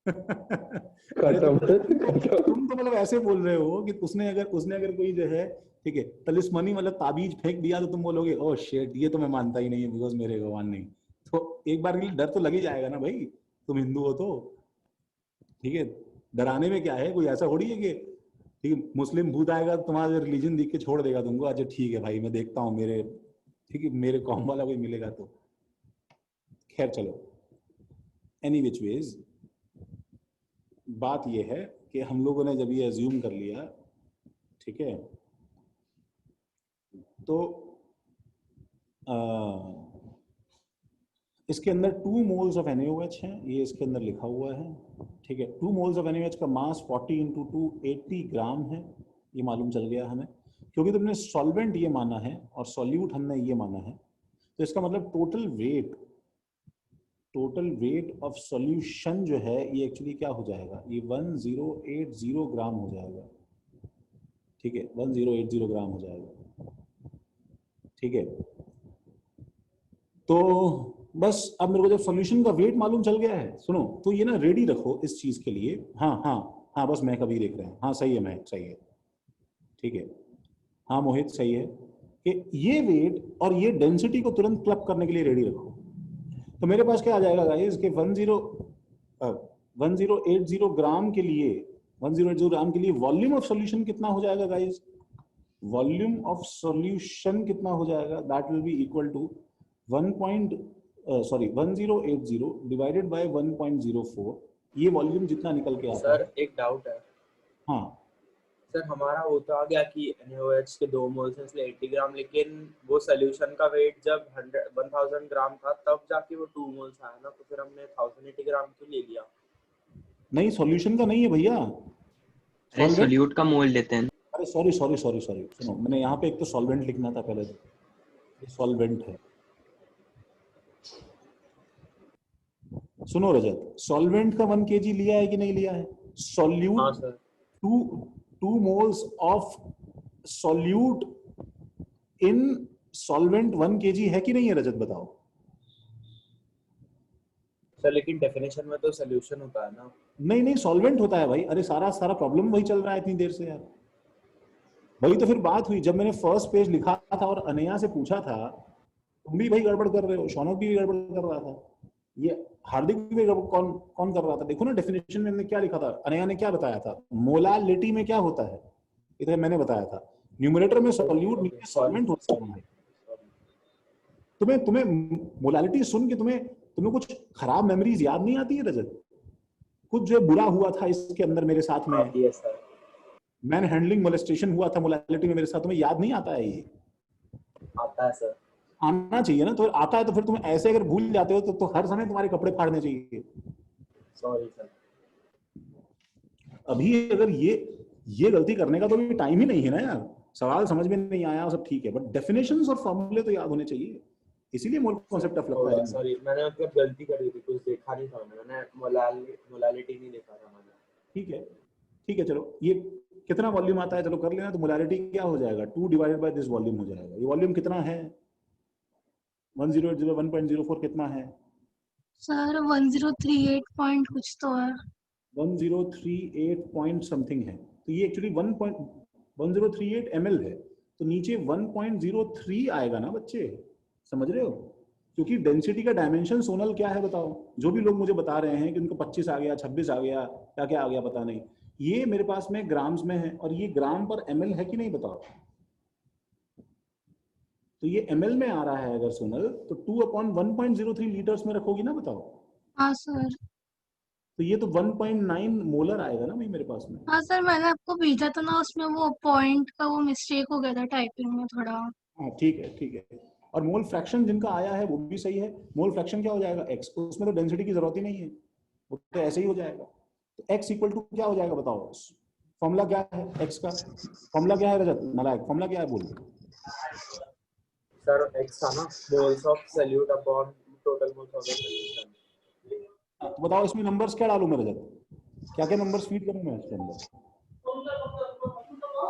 अरे
खत्म
तुम तो मतलब ऐसे बोल रहे हो कि उसने अगर कोई जो है ठीक है तलिस्मानी मतलब ताबीज फेंक दिया तो तुम बोलोगे ओह शिट ये तो मैं मानता ही नहीं है बिकॉज मेरे भगवान नहीं। तो एक बार के लिए डर तो लग ही जाएगा ना भाई, तुम हिंदू हो तो ठीक है। डराने में क्या है, कोई ऐसा थोड़ी है कि ठीक है मुस्लिम भूत आएगा तो तुम्हारा रिलीजन देख के छोड़ देगा तुमको, अच्छा ठीक है भाई मैं देखता हूँ मेरे ठीक है मेरे कौम वाला कोई मिलेगा तो। खैर चलो, एनी विच वेज बात यह है कि हम लोगों ने जब ये अज्यूम कर लिया ठीक है तो इसके अंदर 2 मोल्स ऑफ NaOH हैं, ये इसके अंदर लिखा हुआ है ठीक है। 2 मोल्स ऑफ NaOH का मास 40 × 2 80 ग्राम है, ये मालूम चल गया हमें क्योंकि तुमने सॉल्वेंट ये माना है और सॉल्यूट हमने ये माना है। तो इसका मतलब टोटल वेट ऑफ सॉल्यूशन जो है ये एक्चुअली क्या हो जाएगा, ये 1080 ग्राम हो जाएगा ठीक है, 1080 ग्राम हो जाएगा ठीक है। तो बस अब मेरे को जब सॉल्यूशन का वेट मालूम चल गया है, सुनो तो ये ना रेडी रखो इस चीज के लिए। हाँ बस मैं कभी देख रहे हैं, हाँ सही है महक सही है ठीक है, हाँ मोहित सही है कि ये वेट और ये डेंसिटी को तुरंत क्लब करने के लिए रेडी रखो। तो मेरे पास क्या आ जाएगा गाइस कि 1080 ग्राम के लिए 1080 ग्राम के लिए वॉल्यूम ऑफ सॉल्यूशन कितना हो जाएगा गाइस, वॉल्यूम ऑफ सॉल्यूशन कितना हो जाएगा, that will be equal to 1080 divided by 1.04। ये वॉल्यूम जितना निकल के आता
सर
है।
एक डाउट है।
हाँ
सर हमारा वो तो आ गया कि NaOH के 2 मोल्स हैं इसलिए 80 ग्राम, लेकिन वो सोल्यूशन का वेट जब 1000 ग्राम था तब जाके वो 2 मोल्स आया ना, तो फिर हमने 1080 ग्राम क्यों ले लिया?
नहीं सॉल्यूशन का नहीं है भैया,
अरे सोल्यूट का मोल लेते हैं।
अरे सॉरी सुनो मैंने यहाँ पे एक तो सॉल्वेंट लिखना था पहले, तो सॉल्वेंट है। सुनो रजत, सॉल्वेंट का 1 kg लिया है कि नहीं लिया है? सॉल्यूट
हाँ sir.
2 moles of solute in solvent 1 kg है कि नहीं है रजत बताओ?
सर लेकिन डेफिनेशन में तो सॉल्यूशन होता है ना।
नहीं सॉल्वेंट होता है भाई। अरे सारा प्रॉब्लम वही चल रहा है इतनी देर से यार। वही तो फिर बात हुई जब मैंने फर्स्ट पेज लिखा था और अनया से पूछा था, तुम भी भाई गड़बड़ कर रहे हो, शौनक भी गड़बड़ कर रहा था, ये हार्दिक भी कौन कर रहा था। देखो ना डेफिनेशन में हमने क्या लिखा था, अनया ने क्या बताया था, मोलालिटी में क्या होता है, इधर मैंने बताया था न्यूमरेटर में सॉल्यूट नीचे सॉल्वेंट होता है। तुम्हें मोलालिटी सुन के तुम्हें कुछ खराब मेमोरीज याद नहीं आती है रजत? कुछ जो बुरा हुआ था इसके अंदर मेरे साथ में, मैन हैंडलिंग मोलेस्टेशन हुआ था मोलालिटी में मेरे साथ, तुम्हें याद नहीं आता है? ये
आता है सर,
आना चाहिए ना। तो आता है तो फिर तुम ऐसे अगर भूल जाते हो तो हर समय तुम्हारे कपड़े फाड़ने चाहिए।
Sorry sir.
अभी अगर ये गलती करने का तो भी टाइम ही नहीं है ना यार। सवाल समझ में नहीं आया सब ठीक है, बट डेफिनेशंस और फॉर्मूले तो याद होने चाहिए, इसीलिए मोल कॉन्सेप्ट टफ लगता है।
सॉरी मैंने मतलब गलती करी थी, कुछ देखा नहीं था मैंने मोलालिटी नहीं देखा था मैंने।
ठीक है चलो, ये कितना वॉल्यूम आता है चलो कर लेना। तो मोलालिटी क्या हो जाएगा, 2 डिवाइडेड बाय दिस वॉल्यूम हो जाएगा। ये वॉल्यूम कितना है 1080 1.04 कितना है
सर 1038 पॉइंट कुछ तो है,
1038 पॉइंट समथिंग है। तो ये एक्चुअली 1038 ml है, तो नीचे 1.03 आएगा ना बच्चे, समझ रहे हो? क्योंकि डेंसिटी का डायमेंशन सोनल क्या है बताओ? जो भी लोग मुझे बता रहे हैं कि उनको 25 आ गया 26 आ गया क्या आ गया पता नहीं, ये मेरे पास में ग्राम्स में है और ये ग्राम पर ml है कि नहीं बताओ? तो ये ml में आ रहा है अगर सोनल तो 2/1.03 लीटर्स में रखोगी ना बताओ?
हाँ सर।
तो ये तो 1.9 मोलर आएगा ना भाई मेरे पास में।
हाँ सर मैंने आपको भेजा था ना, उसमें वो पॉइंट का वो मिस्टेक हो गया था टाइपिंग में थोड़ा।
हाँ ठीक है। और मोल फ्रैक्शन जिनका आया है वो भी सही है। मोल फ्रैक्शन क्या हो जाएगा x, उसमें तो डेंसिटी की जरूरत ही नहीं है, वो तो ऐसे ही हो जाएगा। तो x इक्वल टू क्या हो जाएगा बताओ? फॉर्मूला क्या है x का? फॉर्मूला क्या है रजत नालायक? फॉर्मूला क्या है बोल?
सर x था ना moles of solute upon total moles of the solution.
तो बताओ इसमें नंबर्स क्या डालूं मैं रजत, क्या क्या नंबर्स फीड करूं मैं इसके अंदर?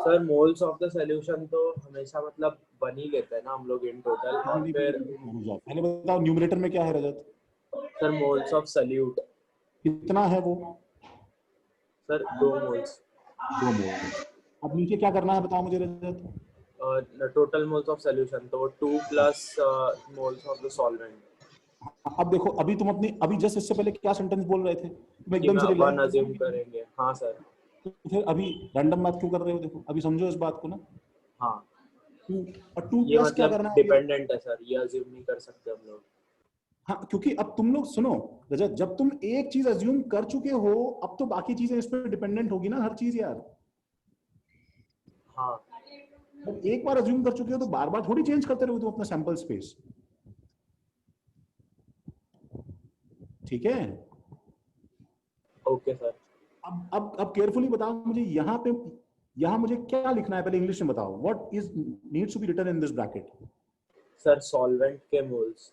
Sir moles of the solution तो हमेशा मतलब 1 ही लेते हैं ना हम लोग इन टोटल, और फिर
पहले बताओ न्यूमरेटर में क्या है रजत?
सर मोल्स ऑफ सॉल्यूट
कितना है वो?
Sir 2 moles.
2 मोल। अब नीचे क्या करना है बताओ मुझे रजत?
टोटल मोल्स ऑफ सॉल्यूशन तो 2 plus moles of the solvent.
अब देखो अभी तुम अपनी अभी जस्ट इससे पहले क्या सेंटेंस बोल रहे थे? तुम एकदम से
1 अज्यूम करेंगे। हाँ सर।
तो फिर अभी रैंडम बात क्यों कर रहे हो? देखो अभी समझो इस बात को ना।
हाँ
2 और 2
ये
प्लस क्या
मतलब
करना है?
डिपेंडेंट है सर, ये अज्यूम नहीं कर सकते हम लोग।
हाँ क्योंकि अब तुम लोग सुनो रजत, जब तुम एक चीज अज्यूम कर चुके हो अब तो बाकी चीजें इस पर डिपेंडेंट होगी ना, हर चीज यार।
हाँ
जब एक बार अज्यूम कर चुके हो तो बार बार थोड़ी चेंज करते रहोगे तुम अपना सैंपल स्पेस, ठीक है?
Okay sir.
अब केयरफुली बताओ मुझे यहाँ पे, यहाँ मुझे क्या लिखना है पहले इंग्लिश में बताओ। What is needs to be written in this bracket?
Sir solvent के मोल्स।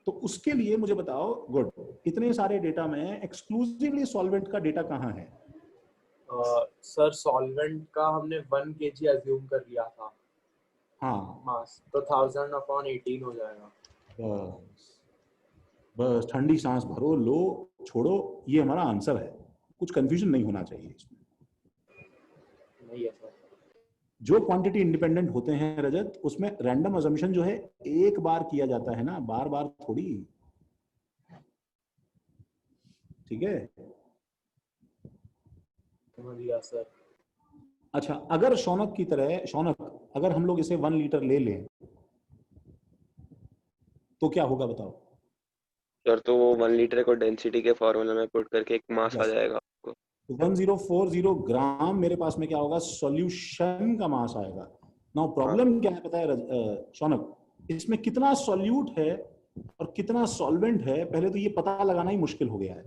तो उसके लिए मुझे बताओ, गुड, इतने सारे डेटा में एक्सक्लूसिवली सॉल्वेंट का डेटा कहाँ है?
सर सॉल्वेंट का हमने 1 kg अज्यूम कर लिया था
हाँ
मास, तो 1000 अपॉन 18 हो जाएगा।
बस बस ठंडी सांस भरो, लो, छोड़ो, ये हमारा आंसर है। कुछ कंफ्यूजन नहीं होना चाहिए इसमें।
नहीं है सर।
जो क्वांटिटी इंडिपेंडेंट होते हैं रजत, उसमें रैंडम अजम्पशन जो है एक बार किया जाता है ना, बार बार थोड़ी, ठीक है?
समझ गया सर।
अच्छा अगर शौनक की तरह, शौनक अगर हम लोग इसे 1 लीटर ले लें तो क्या होगा बताओ?
सर तो वो 1 लीटर को डेंसिटी के फॉर्मूला में पुट करके एक मास आ जाएगा आपको।
1040 ग्राम मेरे पास में क्या होगा? सॉल्यूशन का मास आएगा। नाउ प्रॉब्लम क्या है पता है शौनक? इसमें कितना सॉल्यूट है और कितना सॉल्वेंट है पहले तो ये पता लगाना ही मुश्किल हो गया है।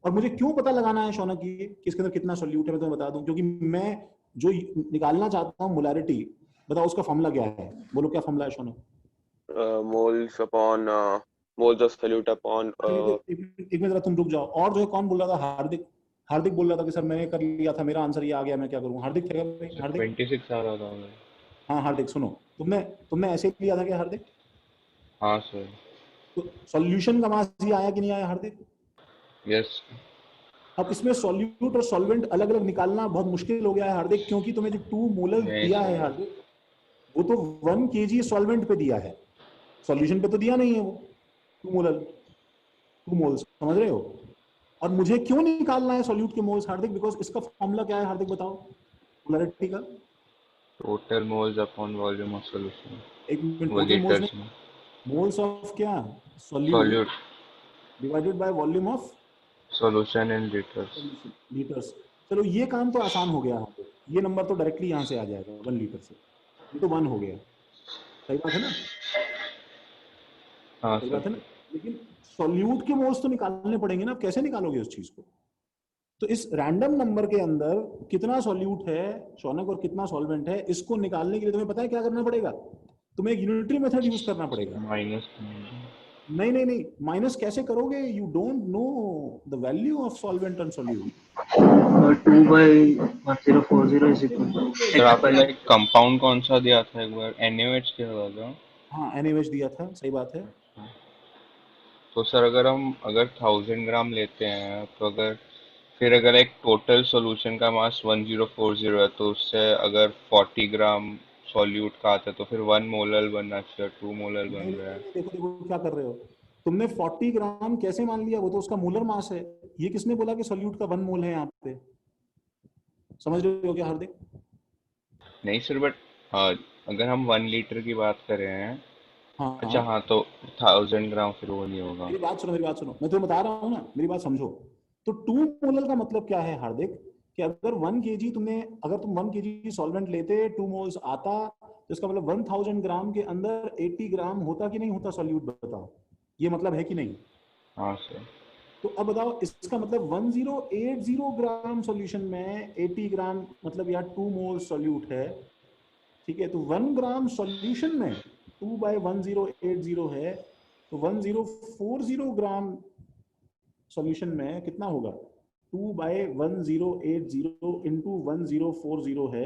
और मुझे क्यों पता लगाना है शौनक कि इसके अंदर कितना सॉल्यूट है मैं तुम्हें बता दूं, क्योंकि मैं जो निकालना चाहता हूँ मोलैरिटी, बताओ उसका फॉर्मूला क्या है? बोलो क्या फॉर्मूला है Shaunak?
Moles upon moles of solute upon
एक मिनट जरा तुम रुक जाओ। और जो है कौन बोल रहा था? हार्दिक। हार्दिक बोल रहा था कि सर मैंने कर लिया था, मेरा आंसर ये आ गया, मैं क्या करूं? हार्दिक थे भाई? हार्दिक
26 आ रहा था।
हाँ हार्दिक सुनो, तुमने ऐसे ही लिया था क्या हार्दिक?
हाँ सर।
तो सॉल्यूशन का मास ये आया कि नहीं आया हार्दिक?
यस।
अब इसमें सॉल्यूट और सॉल्वेंट अलग अलग निकालना बहुत मुश्किल हो गया है हार्दिक, क्योंकि तुम्हें जो 2 मोलर दिया है हार्दिक, वो तो 1 kg सॉल्वेंट पे दिया है, सॉल्यूशन पे तो दिया नहीं है वो 2 मोल्स, समझ रहे हो? और मुझे क्यों निकालना है सॉल्यूट के मोल्स हार्दिक? बिकॉज इसका फॉर्मूला क्या है हार्दिक बताओ मोलैरिटी का?
Total moles upon volume of solution.
एक मिनट,
वो
टोटल मोल्स
लीटर्स
में
में।
मोल्स ऑफ क्या? Solute
solute
divided by volume of
solution in litres.
Litres. चलो ये काम तो आसान हो गया यहाँ पे, ये नंबर तो डायरेक्टली यहाँ से आ जाएगा 1 लीटर से, ये तो 1 हो गया। सही बात है ना?
हाँ
सही
सर।
बात है ना? लेकिन सॉल्यूट के मोल्स तो निकालने पड़ेंगे ना, कैसे निकालोगे उस चीज को? तो इस रैंडम नंबर के अंदर कितना सॉल्यूट है शौनक और कितना सॉल्वेंट है, इसको निकालने के लिए तुम्हें पता है क्या करना पड़ेगा? तुम्हें एक यूनिटरी मेथड यूज करना पड़ेगा।
माइनस
नहीं नहीं नहीं, माइनस कैसे करोगे? You don't know the value of solvent and solute.
2/1040 is equal to
sir आपने लाइक कंपाउंड कौन सा दिया था एक बार? NaOH क्या हुआ था?
हाँ NaOH दिया था, सही बात है।
तो सर अगर 1000 ग्राम लेते हैं तो अगर एक टोटल सॉल्यूशन का मास 1040 है तो उससे अगर 40 ग्राम सॉल्यूट का आता है तो फिर 1 मोलर बनना चाहिए, 2 मोलर बन रहा है।
देखो देखो क्या कर रहे हो तुमने? 40 ग्राम कैसे मान लिया? वो तो उसका मोलर मास है। ये किसने बोला कि सॉल्यूट का 1 मोल है यहाँ पे? समझ रहे हो क्या हार्दिक?
नहीं सर, बट अगर हम 1 लीटर की बात कर रहे हैं,
हाँ
अच्छा हाँ, तो 1000 ग्राम फिर वो नहीं होगा।
मेरी बात सुनो, मेरी बात सुनो, मैं तुम्हें बता रहा हूँ ना, मेरी बात समझो। तो 2 मोलर का मतलब क्या है हार्दिक? कि अगर 1 kg अगर तुम 1 kg सॉल्वेंट लेते, 2 मोल्स आता, तो इसका मतलब 1000 ग्राम के अंदर 80 ग्राम होता कि नहीं होता सॉल्यूट? बताओ, ये मतलब है कि नहीं?
हाँ सर।
तो अब बताओ इसका मतलब 1080 ग्राम सॉल्यूशन में 80 ग्राम मतलब यार 2 मोल सॉल्यूट है, ठीक है, तो 1 ग्राम सॉल्यूशन में 2/1080 है, तो 1040 ग्राम सॉल्यूशन में कितना होगा? 2/1080 इंटू 1040 है।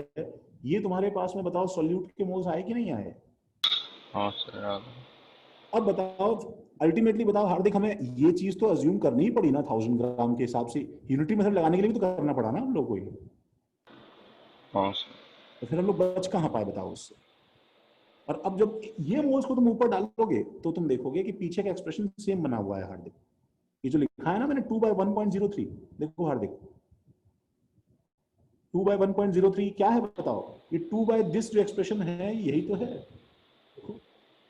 ये तुम्हारे पास में बताओ सॉल्यूट के मोल्स आए कि नहीं आए?
हाँ सर आ गए।
अब बताओ अल्टीमेटली बताओ हार्दिक, हमें ये चीज तो अज्यूम करनी ही पड़ी ना 1000 ग्राम के हिसाब से, यूनिटी मेथड लगाने के लिए भी तो करना पड़ा ना हम लोग को ये।
हाँ सर।
तो फिर हम लोग बच कहाँ पाए बताओ उससे? और अब जब ये मोल्स को तुम ऊपर डालोगे तो तुम देखोगे कि पीछे का एक्सप्रेशन सेम बना हुआ है हार्दिक। ये जो लिखा है ना मैंने 2/1.03, देखो हार्दिक 2/1.03 क्या है बताओ? ये 2 बाय दिस जो एक्सप्रेशन है यही तो है, देखो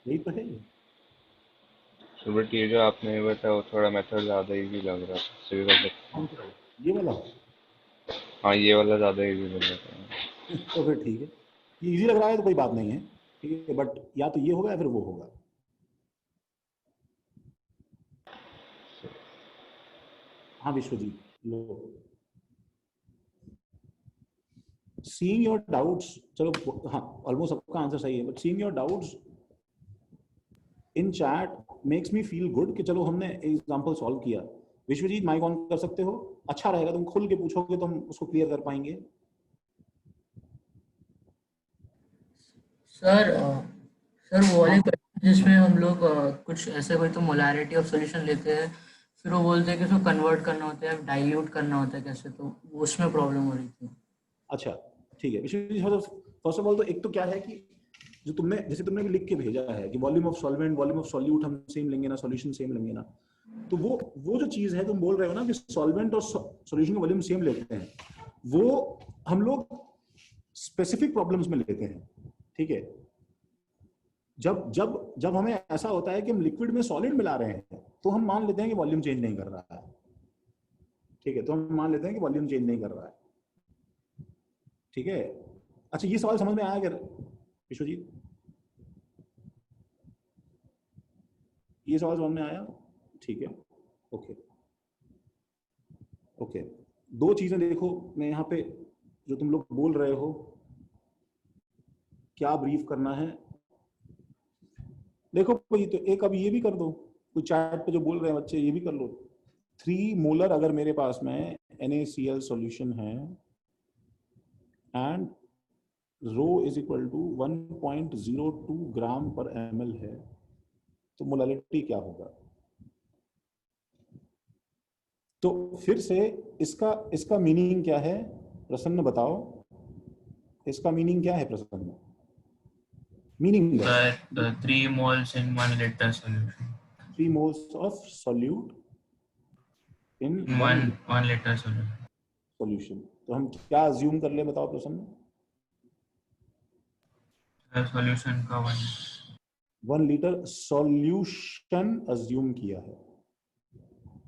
यही तो है ये।
तो बट ये जो आपने बताया वो थोड़ा मेथड ज्यादा इजी लग रहा था, सही बात है।
ये वाला
हाँ ये वाला ज्यादा इजी लग रहा था।
तो फिर ठीक है, ये इजी लग रहा है तो कोई बात नहीं है, ठीक है, बट या तो ये होगा या फिर वो होगा। हाँ विश्वजीत, लो सीइंग योर डाउट्स, चलो हाँ ऑलमोस्ट सबका आंसर सही है, but seeing your doubts in chat makes me feel good कि चलो हमने एग्जांपल सॉल्व किया। विश्वजीत माइक ऑन कर सकते हो, अच्छा रहेगा, तुम खुल के पूछोगे तो हम उसको क्लियर कर पाएंगे।
सर सर वो वाले क्वेश्चन जिसमें हम लोग कुछ ऐसे कोई तो मोलारिटी ऑफ सॉल्यूशन लेते हैं, फिर वो बोलते हैं कि उसको कन्वर्ट करना होता है, डाइल्यूट करना होता है कैसे, तो उसमें प्रॉब्लम हो रही थी।
अच्छा ठीक है विश्वजीत, फर्स्ट ऑफ ऑल तो एक तो क्या है कि जो तुमने जैसे तुमने भी लिख के भेजा है कि volume of solvent volume of solute हम सेम लेंगे ना, सॉल्यूशन सेम लेंगे ना, तो वो जो चीज है तुम बोल रहे हो ना कि सॉल्वेंट और सॉल्यूशन का वॉल्यूम सेम लेते हैं, वो हम लोग स्पेसिफिक प्रॉब्लम्स में लेते हैं, ठीक है। जब जब जब हमें ऐसा होता है कि हम लिक्विड में सॉलिड मिला रहे हैं तो हम मान लेते हैं कि वॉल्यूम चेंज नहीं कर रहा है, ठीक है, तो हम मान लेते हैं कि वॉल्यूम चेंज नहीं कर रहा है, ठीक है। अच्छा ये सवाल समझ में आया क्या विश्वजीत? ये सवाल समझ में आया? ठीक है, ओके ओके। दो चीजें देखो मैं यहाँ पे जो तुम लोग बोल रहे हो क्या ब्रीफ करना है, देखो भाई तो एक अब ये भी कर दो, कोई चैट पे जो बोल रहे हैं बच्चे ये भी कर लो। 3 मोलर अगर मेरे पास में NaCl सॉल्यूशन है and rho is equal to 1.02 gram per ml है, तो मोलारिटी क्या होगा? तो फिर से इसका मीनिंग क्या है प्रसन्न बताओ, इसका मीनिंग क्या है प्रसन्न? Meaning
3 moles in 1 liter solution.
3 moles of solute in
1 liter solution.
Solution. तो हम क्या अज्यूम कर ले बताओ प्रसन्न?
सॉल्यूशन का
1 लीटर सॉल्यूशन अज्यूम किया है,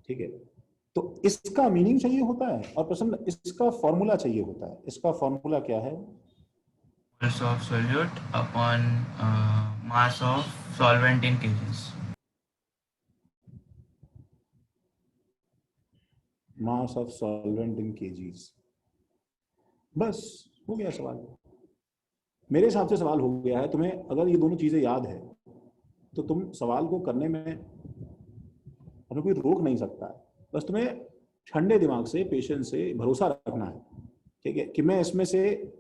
ठीक है। तो इसका मीनिंग चाहिए होता है और प्रसन्न इसका फॉर्मूला चाहिए होता है। इसका फॉर्मूला क्या है?
moles of solute upon mass of solvent in kgs.
Mass of solvent in KGs. बस हो गया सवाल, मेरे हिसाब से सवाल हो गया है। तुम्हें अगर ये दोनों चीजें याद है तो तुम सवाल को करने में हमें कोई रोक नहीं सकता है, बस तुम्हें ठंडे दिमाग से पेशेंस से भरोसा रखना है, ठीक है, कि मैं इसमें से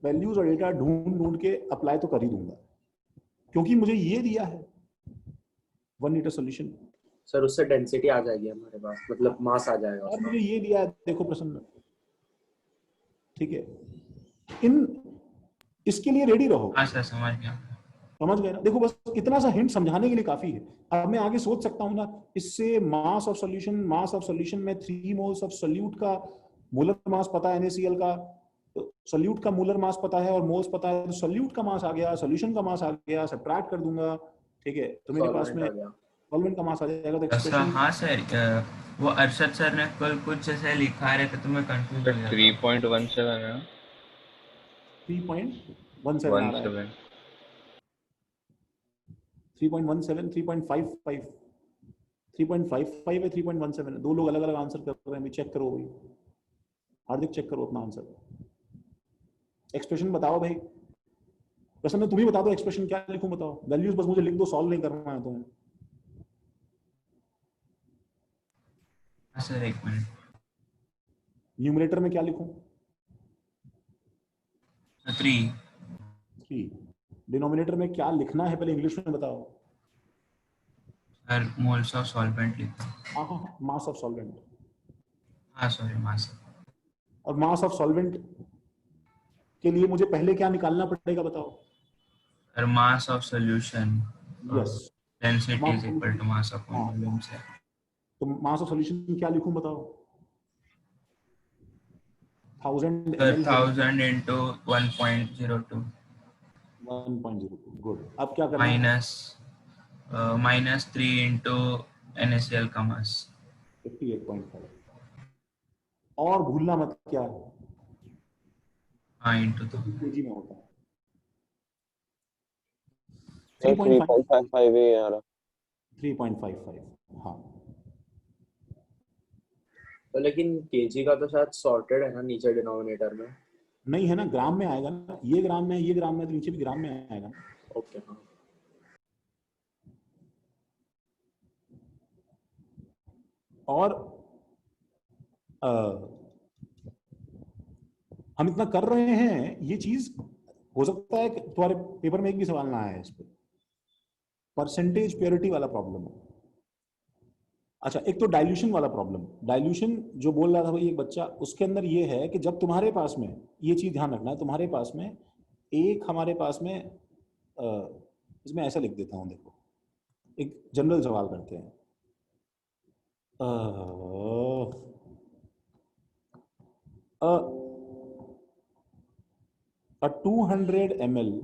वैल्यूज और डेटा ढूंढ के अप्लाई तो कर ही दूंगा क्योंकि मुझे ये दिया है 1 लीटर सॉल्यूशन।
सर उससे डेंसिटी आ जाएगी हमारे पास, मतलब मास आ जाएगा
और मुझे ये दिया है, देखो प्रसन्न, ठीक है, इसके लिए रेडी रहो।
हाँ सर समझ गया।
समझ गए ना? देखो बस इतना सा हिंट समझाने के लिए काफी है। अब मैं आगे सोच सकता हूँ ना, इससे मास ऑफ सॉल्यूशन में 3 मोल्स ऑफ सॉल्यूट का मोलर मास पता है NaCl का, सॉल्यूट का मोलर मास पता है और मोल्स पता है, तो सॉल्यूट का मास आ गया, सॉल्यूशन का मास आ गया, सब्ट्रैक्ट कर दूंगा, ठीक है, तो मेरे पास में सॉल्वेंट का मास आ जाएगा। तो एक्सप्रेशन
हाँ सर वो अरशद सर ने कल कुछ जैसे लिखा रहे थे तो मैं कंफ्यूज हो गया।
3.17 है,
3.17 आ रहा है, 3.17 3.55 3.55 है 3.17 है, दो लोग अलग अलग आंसर कर रहे हैं, चेक करो भाई, हार्दिक चेक करो अपना आंसर, एक्सप्रेशन बताओ भाई। प्रसन्न तुम ही बता दो एक्सप्रेशन क्या लिखूं, बताओ वैल्यूज बस मुझे लिख दो, सॉल्व नहीं करना है तुम्हें।
सर एक मिनट,
न्यूमरेटर में क्या लिखूं?
3।
डिनोमिनेटर में क्या लिखना है पहले इंग्लिश में बताओ।
सर मोल्स ऑफ सॉल्वेंट लिखो।
हाँ, मास ऑफ सॉल्वेंट।
हाँ सॉरी, मास।
और मास ऑफ सॉल्वेंट के लिए मुझे पहले क्या निकालना पड़ेगा बताओ।
Sir mass of solution,
yes,
density is equal to mass of volume से।
तो मास ऑफ सॉल्यूशन क्या लिखूं बताओ। 1000
सर
ml
1000 into 1.02
1.02। गुड, अब क्या करना है?
माइनस 3 into NaCl का मास
58.5। और भूलना मत क्या है,
हाँ इंटू तो
केजी में होता है।
3.55 ही आ रहा।
3.55। हाँ,
तो लेकिन केजी का तो शायद सॉर्टेड है ना नीचे डिनोमिनेटर में।
नहीं है ना, ग्राम में आएगा ना, ये ग्राम में, ये ग्राम में, तो नीचे भी ग्राम में आएगा ना।
ओके हाँ।
और हम इतना कर रहे हैं, ये चीज हो सकता है कि तुम्हारे पेपर में एक भी सवाल ना आया है इस पे, परसेंटेज प्योरिटी वाला प्रॉब्लम है। अच्छा, एक तो डाइल्यूशन वाला प्रॉब्लम। डाइल्यूशन जो बोल रहा था भाई एक बच्चा, उसके अंदर ये है कि जब तुम्हारे पास में, ये चीज ध्यान रखना है, तुम्हारे पास में एक, हमारे पास में इसमें ऐसा लिख देता हूं, देखो एक जनरल सवाल करते हैं। A 200 ml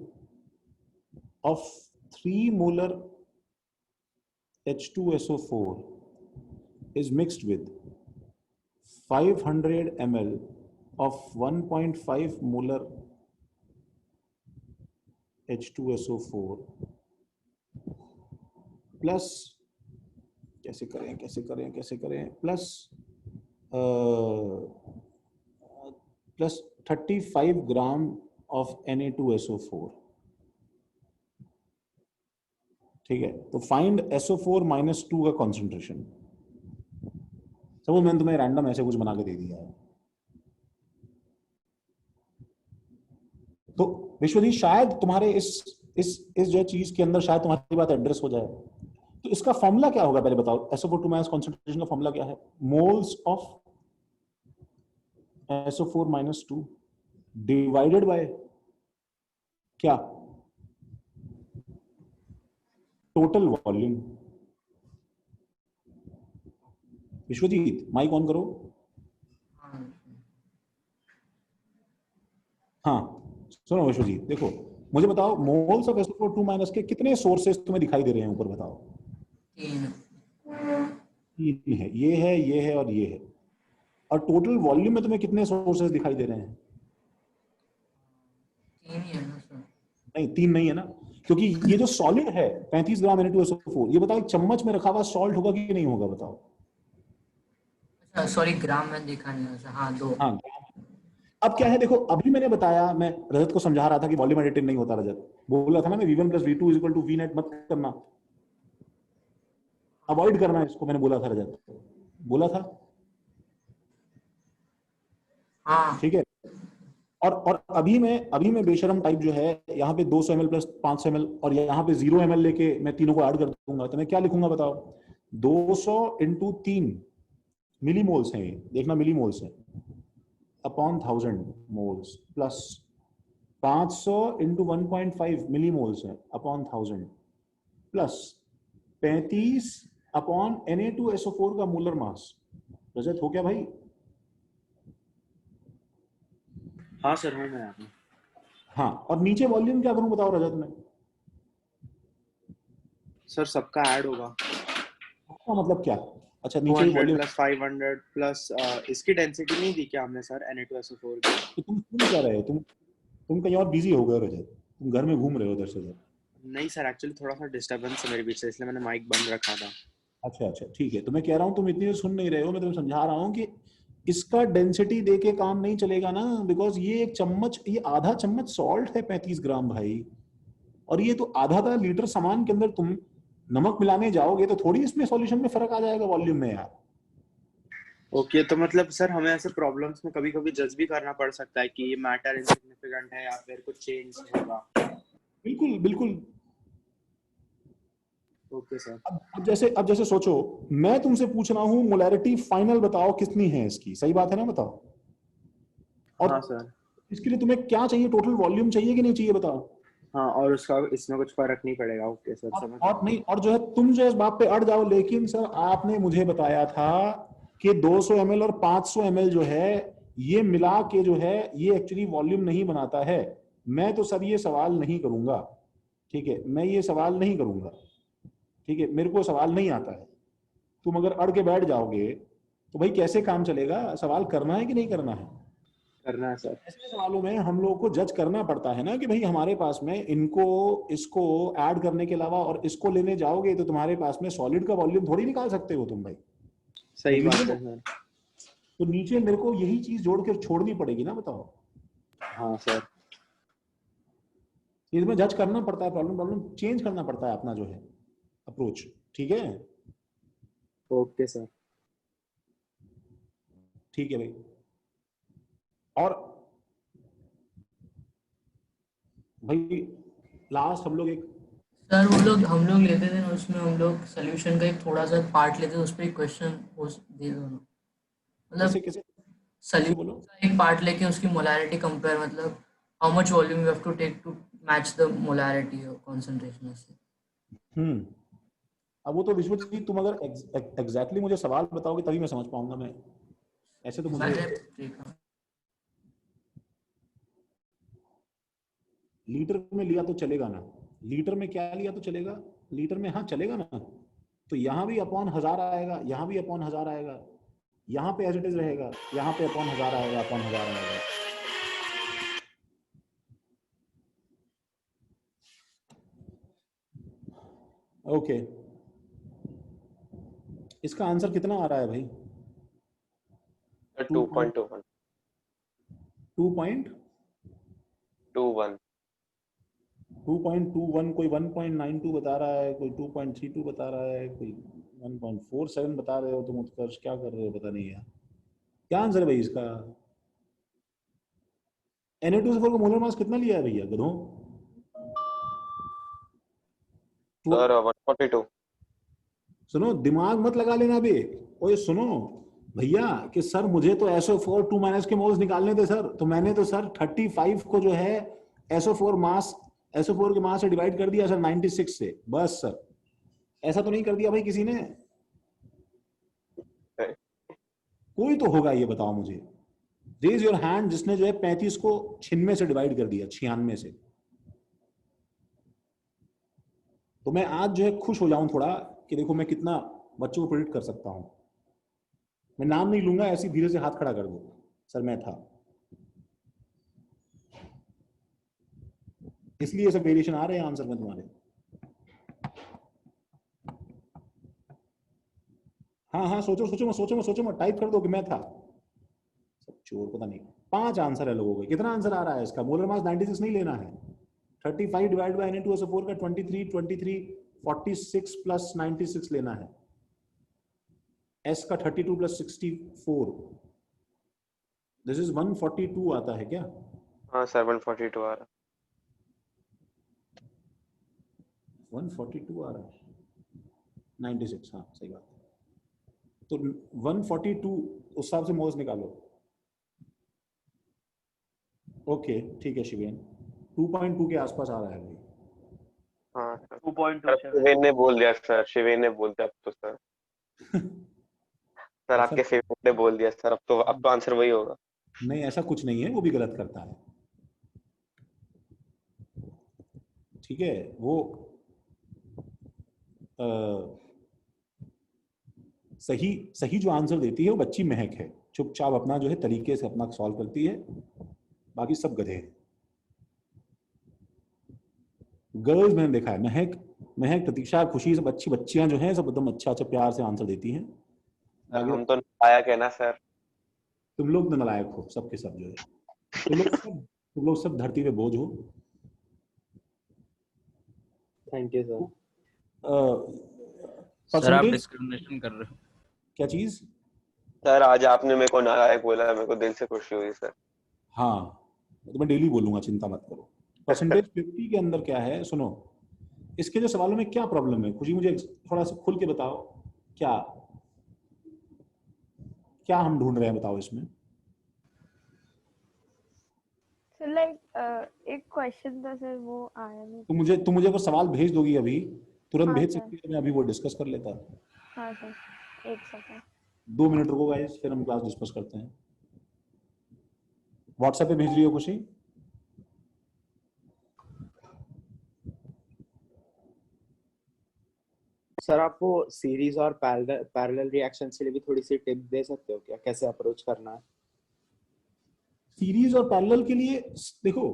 of 3 molar H2SO4 is mixed with 500 ml of 1.5 molar H2SO4 plus, कैसे करें प्लस 35 ग्राम ऑफ Na2SO4। ठीक है, तो फाइंड SO4 -2 का कॉन्सेंट्रेशन। सब मैंने तुम्हें रैंडम ऐसे कुछ बना के दे दिया है। तो विश्वजीत, शायद तुम्हारे इस जो चीज के अंदर शायद तुम्हारी बात एड्रेस हो जाए। तो इसका फॉर्मूला क्या होगा पहले बताओ। SO4 माइनस कॉन्सेंट्रेशन का फॉर्मूला क्या है? Moles of SO4 -2 divided by क्या? Total volume. Vishwajit mic on करो। हाँ सुनो विश्वजीत, देखो मुझे बताओ, मोल्स ऑफ SO4 माइनस के कितने सोर्सेस तुम्हें दिखाई दे रहे हैं ऊपर बताओ। 3 है, ये है और ये है। और टोटल वॉल्यूम में तुम्हें कितने सोर्सेस दिखाई दे रहे हैं?
3 ही है ना सर?
नहीं, 3 नहीं है ना, क्योंकि ये जो सॉलिड है 35 ग्राम Na2SO4, ये बताओ एक चम्मच में रखा हुआ सॉल्ट होगा कि नहीं होगा बताओ।
अच्छा सॉरी, ग्राम में देखा नहीं है। हाँ 2।
हाँ, अब क्या है देखो, अभी मैंने बताया, मैं रजत को समझा रहा था कि वॉल्यूम एडिटिव नहीं होता। रजत बोल रहा था ना, मैं V1 + V2 = V net मत करना, अवॉइड करना इसको, मैंने बोला था। रजत बोला था,
हाँ
ठीक है। और अभी मैं बेशरम टाइप जो है, यहाँ पे 200 ml + 500 ml और यहाँ पे 0 ml लेके मैं तीनों को ऐड कर दूंगा। तो मैं क्या लिखूंगा बताओ? 200 × 3 मिलीमोल्स हैं, देखना मिलीमोल्स है, अपॉन 1000 मोल्स, प्लस 500 × 1.5 मिलीमोल्स है अपॉन 1000, प्लस 35 अपॉन Na2SO4 का मोलर मास। रजत हो क्या भाई?
हाँ सर, हूँ मैं यहाँ पे।
हाँ, और नीचे वॉल्यूम क्या करूं बताओ रजत में?
सर सबका ऐड होगा।
इसका मतलब क्या? अच्छा, नीचे
200
वॉल्यूम
+ 500 प्लस इसकी डेंसिटी नहीं दी क्या हमने सर Na2SO4 की?
तुम क्या रहे हो? तुम कहीं और बिजी हो गए रजत, तुम घर में घूम रहे हो इधर से उधर।
नहीं सर, एक्चुअली थोड़ा सा डिस्टर्बेंस है मेरे बीच से, इसलिए मैंने माइक बंद रखा था।
अच्छा ठीक है, तो मैं कह रहा हूँ तुम इतनी सुन नहीं रहे हो, मैं तुम्हें समझा रहा हूँ कि इसका डेंसिटी देके काम नहीं चलेगा ना, बिकॉज ये एक चम्मच, ये आधा चम्मच सॉल्ट है 35 ग्राम भाई। और ये तो आधा लीटर सामान के अंदर तुम नमक मिलाने जाओगे तो थोड़ी इसमें सॉल्यूशन में फर्क आ जाएगा वॉल्यूम में यार।
ओके, तो मतलब सर हमें ऐसे प्रॉब्लम्स में कभी कभी जज भी करना पड़ सकता है कि ये मैटर इनसिग्निफिकेंट है या फिर कुछ चेंज होगा।
बिल्कुल बिल्कुल।
Okay sir.
अब जैसे सोचो, मैं तुमसे पूछ रहा हूँ मोलैरिटी फाइनल बताओ कितनी है इसकी, सही बात है ना, बताओ। और
हाँ सर।
इसके लिए तुम्हें क्या चाहिए, टोटल वॉल्यूम चाहिए कि नहीं चाहिए बताओ।
हाँ, और उसका इसमें कुछ फर्क नहीं पड़ेगा। ओके सर, समझ
और नहीं, और जो है तुम जो इस बात पे अड़ जाओ, लेकिन सर आपने मुझे बताया था कि 200 ml और 500 ml जो है ये मिला के जो है ये एक्चुअली वॉल्यूम नहीं बनाता है। मैं तो सर ये सवाल नहीं करूंगा, ठीक है, मैं ये सवाल नहीं करूंगा, ठीक है, मेरे को सवाल नहीं आता है। तुम अगर अड़ के बैठ जाओगे तो भाई कैसे काम चलेगा? सवाल करना है कि नहीं करना है?
करना है सर।
ऐसे सवालों में हम लोगों को जज करना पड़ता है ना कि भाई हमारे पास में इनको इसको ऐड करने के अलावा और इसको लेने जाओगे तो तुम्हारे पास में सॉलिड का वॉल्यूम थोड़ी निकाल सकते हो तुम भाई।
सही बात है सर।
तो नीचे मेरे को यही चीज जोड़ के छोड़नी पड़ेगी ना, बताओ।
हाँ सर।
इसमें जज करना पड़ता है, प्रॉब्लम चेंज करना पड़ता है अपना जो है अप्रोच, ठीक है।
Okay sir.
ठीक है भाई। और भाई लास्ट हम लोग एक
सर हम लोग लेते थे ना, उसमें हम लोग सोल्यूशन का एक थोड़ा सा पार्ट लेते थे, उस पर एक क्वेश्चन दे दो ना, मतलब सोल्यूशन का एक पार्ट लेके उसकी मोलैरिटी कंपेयर, मतलब how much volume you have to take to match the molarity और कंसंट्रेशन से।
अब वो तो विश्वजीत तुम अगर एग्जैक्टली मुझे सवाल बताओगे तभी मैं समझ पाऊंगा। मैं ऐसे तो मुझे लीटर में लिया तो चलेगा ना, लीटर में क्या लिया तो चलेगा, लीटर में हाँ चलेगा ना। तो यहाँ भी अपॉन 1000 आएगा, यहाँ भी अपॉन 1000 आएगा, यहाँ पे एज इट इज रहेगा, यहाँ पे अपॉन 1000 आएगा, अपॉन 1000 आएगा। ओके, इसका आंसर कितना आ रहा है भाई?
2.21
2.21, कोई 1.92 बता रहा है, कोई 2.32 बता रहा है, कोई 1.47 बता रहे हो तुम। उत्कर्ष क्या कर रहे हो पता नहीं यार, क्या आंसर है भाई इसका? Na2CO4 का मोलर मास कितना लिया है भैया गधों?
सर 142।
सुनो, दिमाग मत लगा लेना बे। ओए सुनो भैया कि सर मुझे तो SO4 2- के मोल्स निकालने थे सर, तो मैंने तो सर 35 को जो है SO4 के मास से डिवाइड कर दिया सर 96 से, बस सर। ऐसा तो नहीं कर दिया भाई किसी ने? कोई तो होगा, ये बताओ मुझे, रेज योर हैंड जिसने जो है 35 को 96 से डिवाइड कर दिया, 96 से। तो मैं आज जो है खुश हो जाऊं थोड़ा कि देखो मैं कितना बच्चों को प्रेडिक्ट कर सकता हूं। मैं नाम नहीं लूंगा, ऐसी धीरे से हाथ खड़ा कर दो, सर मैं था। इसलिए सब वेरिएशन आ रहे हैं आंसर में तुम्हारे। हाँ हाँ, सोचो मत, टाइप कर दो कि मैं था। सब चोर, पता नहीं। 5 आंसर है लोगों के। कितना आंसर आ रहा है इसका? मोलर मास 96 नहीं लेना है, 35 डिवाइड बाय Na2SO4 का 23 46 प्लस 96 लेना है। S का 32 प्लस 64, दिस इज 142 आता है क्या?
हाँ सर 142 आ रहा है।
142 आ रहा है, 96, हाँ सही बात है। तो 142 उस हिसाब से मोल्स निकालो। ओके ठीक है शिवेन, 2.2 के आसपास आ रहा है भाई।
हाँ सर 2.2 शिवेन ने बोल दिया सर, शिवेन ने बोल दिया अब तो सर। सर आपके फेवरेट ने बोल दिया सर, अब तो आंसर वही होगा।
नहीं ऐसा कुछ नहीं है, वो भी गलत करता है, ठीक है। वो सही जो आंसर देती है वो बच्ची महक है, चुपचाप अपना जो है तरीके से अपना सॉल्व करती है, बाकी सब गधे हैं। गर्ल्स मैंने देखा है, महक प्रतीक्षा खुशी सब अच्छी बच्चियां जो हैं सब एकदम अच्छा प्यार से आंसर देती हैं।
हम तो नालायक है ना सर।
तुम लोग तो नालायक हो सबके सब जो है। तुम लोग सब धरती पे बोझ हो।
Thank you sir.
सर आप
परसेंटेज
डिस्क्रिमिनेशन कर रहे हो।
क्या चीज?
सर आज आपने मेरे को नालायक बोला, मेरे को दिल से खुशी हुई सर।
हाँ तो मैं डेली बोलूंगा, चिंता मत करो। परसेंटेज 50 के अंदर क्या है सुनो, इसके जो सवालों में क्या प्रॉब्लम है खुशी, मुझे थोड़ा सा खुल के बताओ, क्या क्या हम ढूंढ रहे हैं बताओ इसमें।
सर लाइक एक क्वेश्चन था सर, वो आया नहीं।
तुम मुझे अगर सवाल भेज दोगी अभी तुरंत
हाँ
भेज
सर।
सकती है, मैं अभी वो डिस्कस कर लेता।
हाँ सर, एक सेकंड।
2 मिनट रुको गाइस, फिर हम क्लास डिस्कस करते हैं। व्हाट्सएप पे भेज रही हो खुशी?
सर आप वो सीरीज और पैरेलल रिएक्शन के लिए भी थोड़ी सी टिप दे सकते हो क्या, कैसे अप्रोच करना है?
सीरीज और पैरेलल के लिए देखो,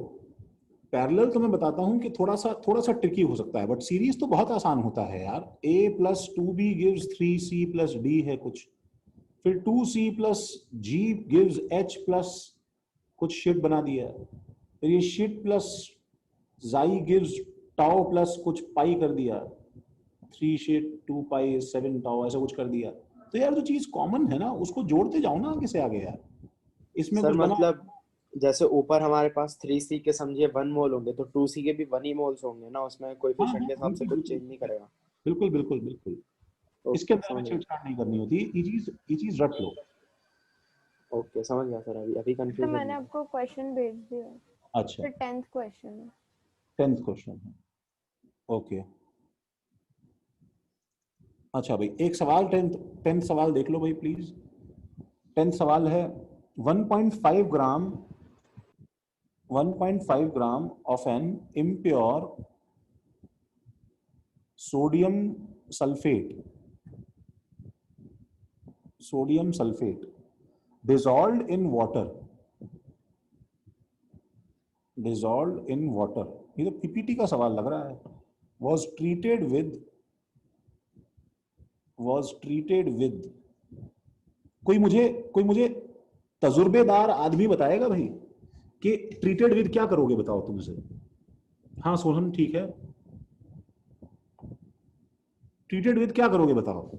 पैरेलल तो मैं बताता हूं कि थोड़ा सा ट्रिकी हो सकता है, बट सीरीज तो बहुत आसान होता है यार। a + 2b gives 3c + d है कुछ, फिर 2c + g gives h plus कुछ शिट बना दिया, फिर ये शिट प्लस जाई गिव्स टाउ प्लस कुछ पाई कर दिया, 3 शिट 2 पाई 7 टाउ ऐसा कुछ कर दिया। तो यार जो चीज कॉमन है ना उसको जोड़ते जाओ ना आगे से आगे यार, इसमें
सर
कुछ बना।
मतलब जैसे ऊपर हमारे पास 3c के समझिए 1 मोल होंगे, तो 2c के भी 1 ही मोल्स होंगे ना, उसमें कोएफिशिएंट के हिसाब से कुछ चेंज नहीं करेगा।
बिल्कुल बिल्कुल बिल्कुल, इसके अंदर हमें छेड़छाड़ नहीं करनी होती, ये चीज रट लो।
ओके समझ गया सर, अभी
तो
कंफ्यूजन
मैंने आपको क्वेश्चन भेज दिया।
अच्छा,
तो 10th क्वेश्चन है।
10th क्वेश्चन है, ओके। अच्छा भाई एक सवाल 10th सवाल देख लो भाई प्लीज। 10th सवाल है 1.5 gram of an impure sodium sulphate dissolved in water, ये तो पीपीटी का सवाल लग रहा है। was treated with कोई मुझे तजुर्बेदार आदमी बताएगा भाई कि ट्रीटेड विद क्या करोगे, बताओ तुमसे। हाँ सोहन ठीक है, ट्रीटेड विद क्या करोगे बताओ।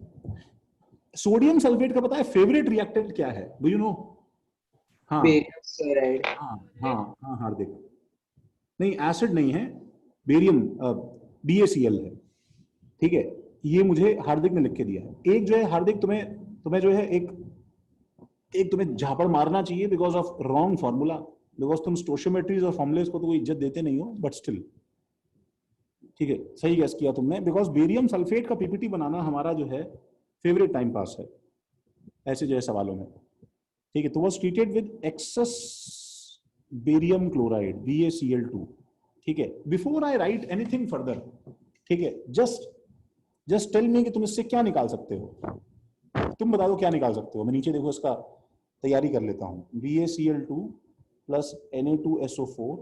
सोडियम सल्फेट का पता है फेवरेट रिएक्टेंट क्या है, डू यू नो? हाँ हाँ हार्दिक, नहीं एसिड नहीं है, बेरियम BaCl है, ठीक है। ये मुझे हार्दिक ने लिख के दिया है। एक जो है हार्दिक तुम्हें जो है एक तुम्हें झापड़ मारना चाहिए because of wrong formula, because तुम स्टोशियोमेट्रीज और फॉर्मुलेस को तो कोई इज्जत देते नहीं हो, बट स्टिल ठीक है, सही गैस किया तुमने। बिकॉज बेरियम सल्फेट का पीपीटी बनाना हमारा जो है फेवरेट टाइम पास है ऐसे जो है सवालों में, ठीक है। तो was treated with excess barium chloride BaCl2, ठीक है। Before I write anything further, ठीक है, जस्ट टेल मी कि तुम इससे क्या निकाल सकते हो, तुम बता दो क्या निकाल सकते हो। मैं नीचे देखो इसका तैयारी कर लेता हूं। BaCl2 + Na2SO4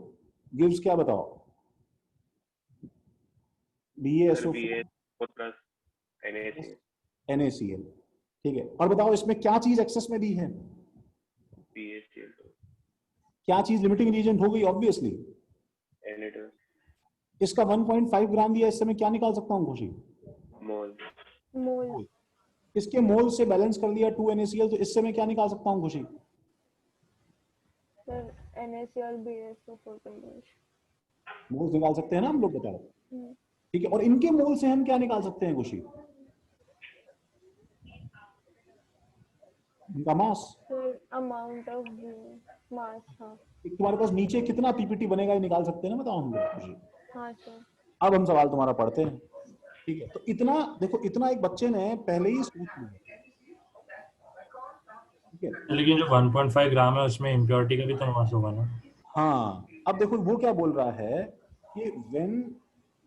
गिव्स क्या बताओ? BaSO4 NaCl, ठीक है। और बताओ इसमें क्या चीज एक्सेस में दी है?
BaCl2।
क्या चीज लिमिटिंग रीजेंट हो गई? Obviously
Na2।
इसका 1.5 ग्राम दिया, इससे मैं क्या निकाल सकता हूँ खुशी?
मोल।
इसके मोल से बैलेंस कर लिया 2 NaCl, तो इससे मैं क्या निकाल सकता हूँ खुशी?
Sir NaCl BaSO4 combination
moles निकाल सकते हैं ना हम लोग, बताओ, ठीक है। और इनके मोल से हम क्या निकाल सकते हैं खुशी? इनका मास,
अमाउंट ऑफ मास। हाँ
तुम्हारे पास नीचे कितना पीपीटी बनेगा ये निकाल सकते हैं ना, बताओ हम लोग खुशी।
हाँ सर।
अब हम सवाल तुम्हारा पढ़ते हैं, ठीक है। तो इतना देखो, इतना एक बच्चे ने पहले ही सोच लिया, ठीक है।
लेकिन जो 1.5 ग्राम है उसमें इम्प्योरिटी का भी तो मास होगा ना।
हाँ अब देखो वो क्या बोल रहा है कि when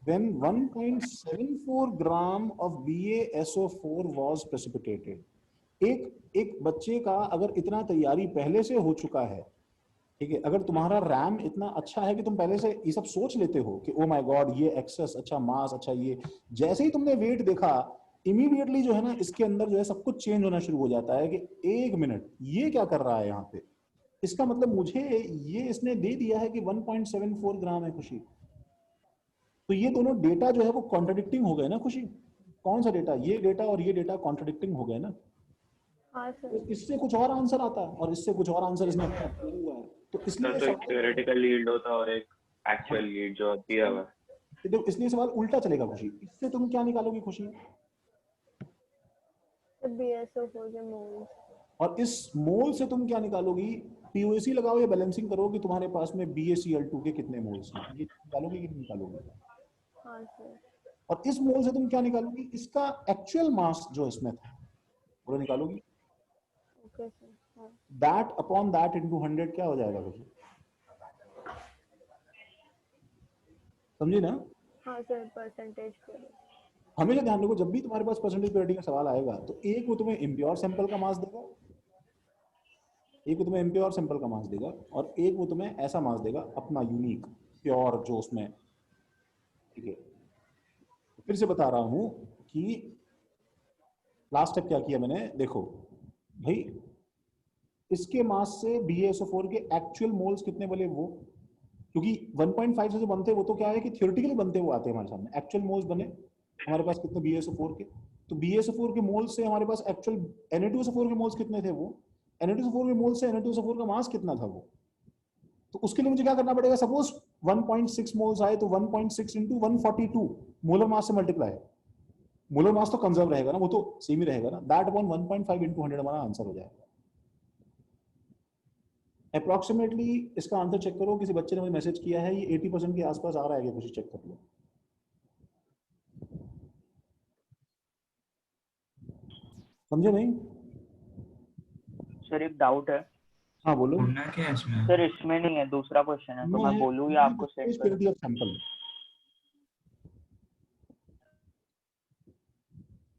1.74 gram of BaSO4 was precipitated, एक बच्चे का अगर इतना तैयारी पहले से हो चुका है, ठीक है, अगर तुम्हारा रैम इतना अच्छा है कि तुम पहले से ये सब सोच लेते हो कि ओ माय गॉड ये एक्सेस, अच्छा मास, अच्छा ये, जैसे ही तुमने वेट देखा इमीडिएटली जो है ना इसके अंदर जो है सब कुछ चेंज होना शुरू हो जाता है कि एक मिनट ये क्या कर रहा है यहाँ पे। इसका मतलब मुझे ये इसने दे दिया है कि 1.74 ग्राम है खुशी, तो ये दोनों डेटा जो है वो कॉन्ट्रडिक्टिंग हो गए ना खुशी? कौन सा डेटा? ये डेटा और ये डेटा कॉन्ट्रडिक्टिंग हो गए ना?
हाँ सर।
तो इससे कुछ और आंसर आता है और इससे कुछ और आंसर इसने अपना हुआ है। तो इसलिए
तो एक थ्योरेटिकल यील्ड होता है और एक एक्चुअल यील्ड जो दिया हुआ है।
तो इसलिए सवाल उल्टा चलेगा खुशी। इससे तुम क्या निकालोगी खुशी?
BSO4 के मोल्स।
और इस मोल से तुम क्या निकालोगी? पीओसी लगाओ या बैलेंसिंग करो कि तुम्हारे पास में BaCl2 के कितने मोल्स हैं, ये निकालोगे कि नहीं निकालोगे?
हाँ सर।
और इस मोल से तुम क्या निकालोगी? इसका एक्चुअल मास जो इसमें था वो निकालोगी।
Okay sir. हाँ।
दैट अपॉन दैट इनटू 100 क्या हो जाएगा खुशी? समझी ना?
हाँ सर, परसेंटेज पे।
हमेशा ध्यान रखो, जब भी तुम्हारे पास परसेंटेज प्योरिटी का सवाल आएगा तो एक वो तुम्हें इम्प्योर सैंपल का मास देगा, एक वो तुम्हें इम्प्योर सैंपल का मास देगा, और एक वो तुम्हें ऐसा मास देगा अपना यूनिक प्योर जो उसमें। ठीक है, फिर से बता रहा हूं कि लास्ट स्टेप क्या किया मैंने। देखो भाई, इसके मास से BaSO4 के एक्चुअल मोल्स कितने बने वो, क्योंकि 1.5 से जो बनते वो तो क्या है कि थियोरेटिकली बनते वो आते हैं हमारे सामने। एक्चुअल मोल्स बने हमारे पास कितने BaSO4 के, तो BaSO4 के मोल्स से हमारे पास एक्चुअल Na2SO4 के मोल्स कितने थे, वो Na2SO4 के मोल्स से Na2SO4 का मास कितना था वो। तो उसके लिए मुझे क्या करना पड़ेगा? सपोज 1.6 मोल्स आए तो 1.6 इंटू 142 मोलर मास से मल्टीप्लाई। मोलर मास तो कंजर्व रहेगा ना, वो तो सेम ही रहेगा ना। दैट अपॉन 1.5 इंटू 100 हमारा आंसर हो जाएगा। अप्रोक्सीमेटली इसका आंसर चेक करो, किसी बच्चे ने मुझे मैसेज किया है, ये 80% के आसपास आ रहा है, कुछ चेक कर लो। समझे नहीं?
सर एक डाउट है।
हाँ बोलो।
ढूंढना क्या है इसमें?
सर इसमें नहीं है, दूसरा क्वेश्चन है, तो मैं बोलूँ या आपको सेंड करूँ?
सैंपल।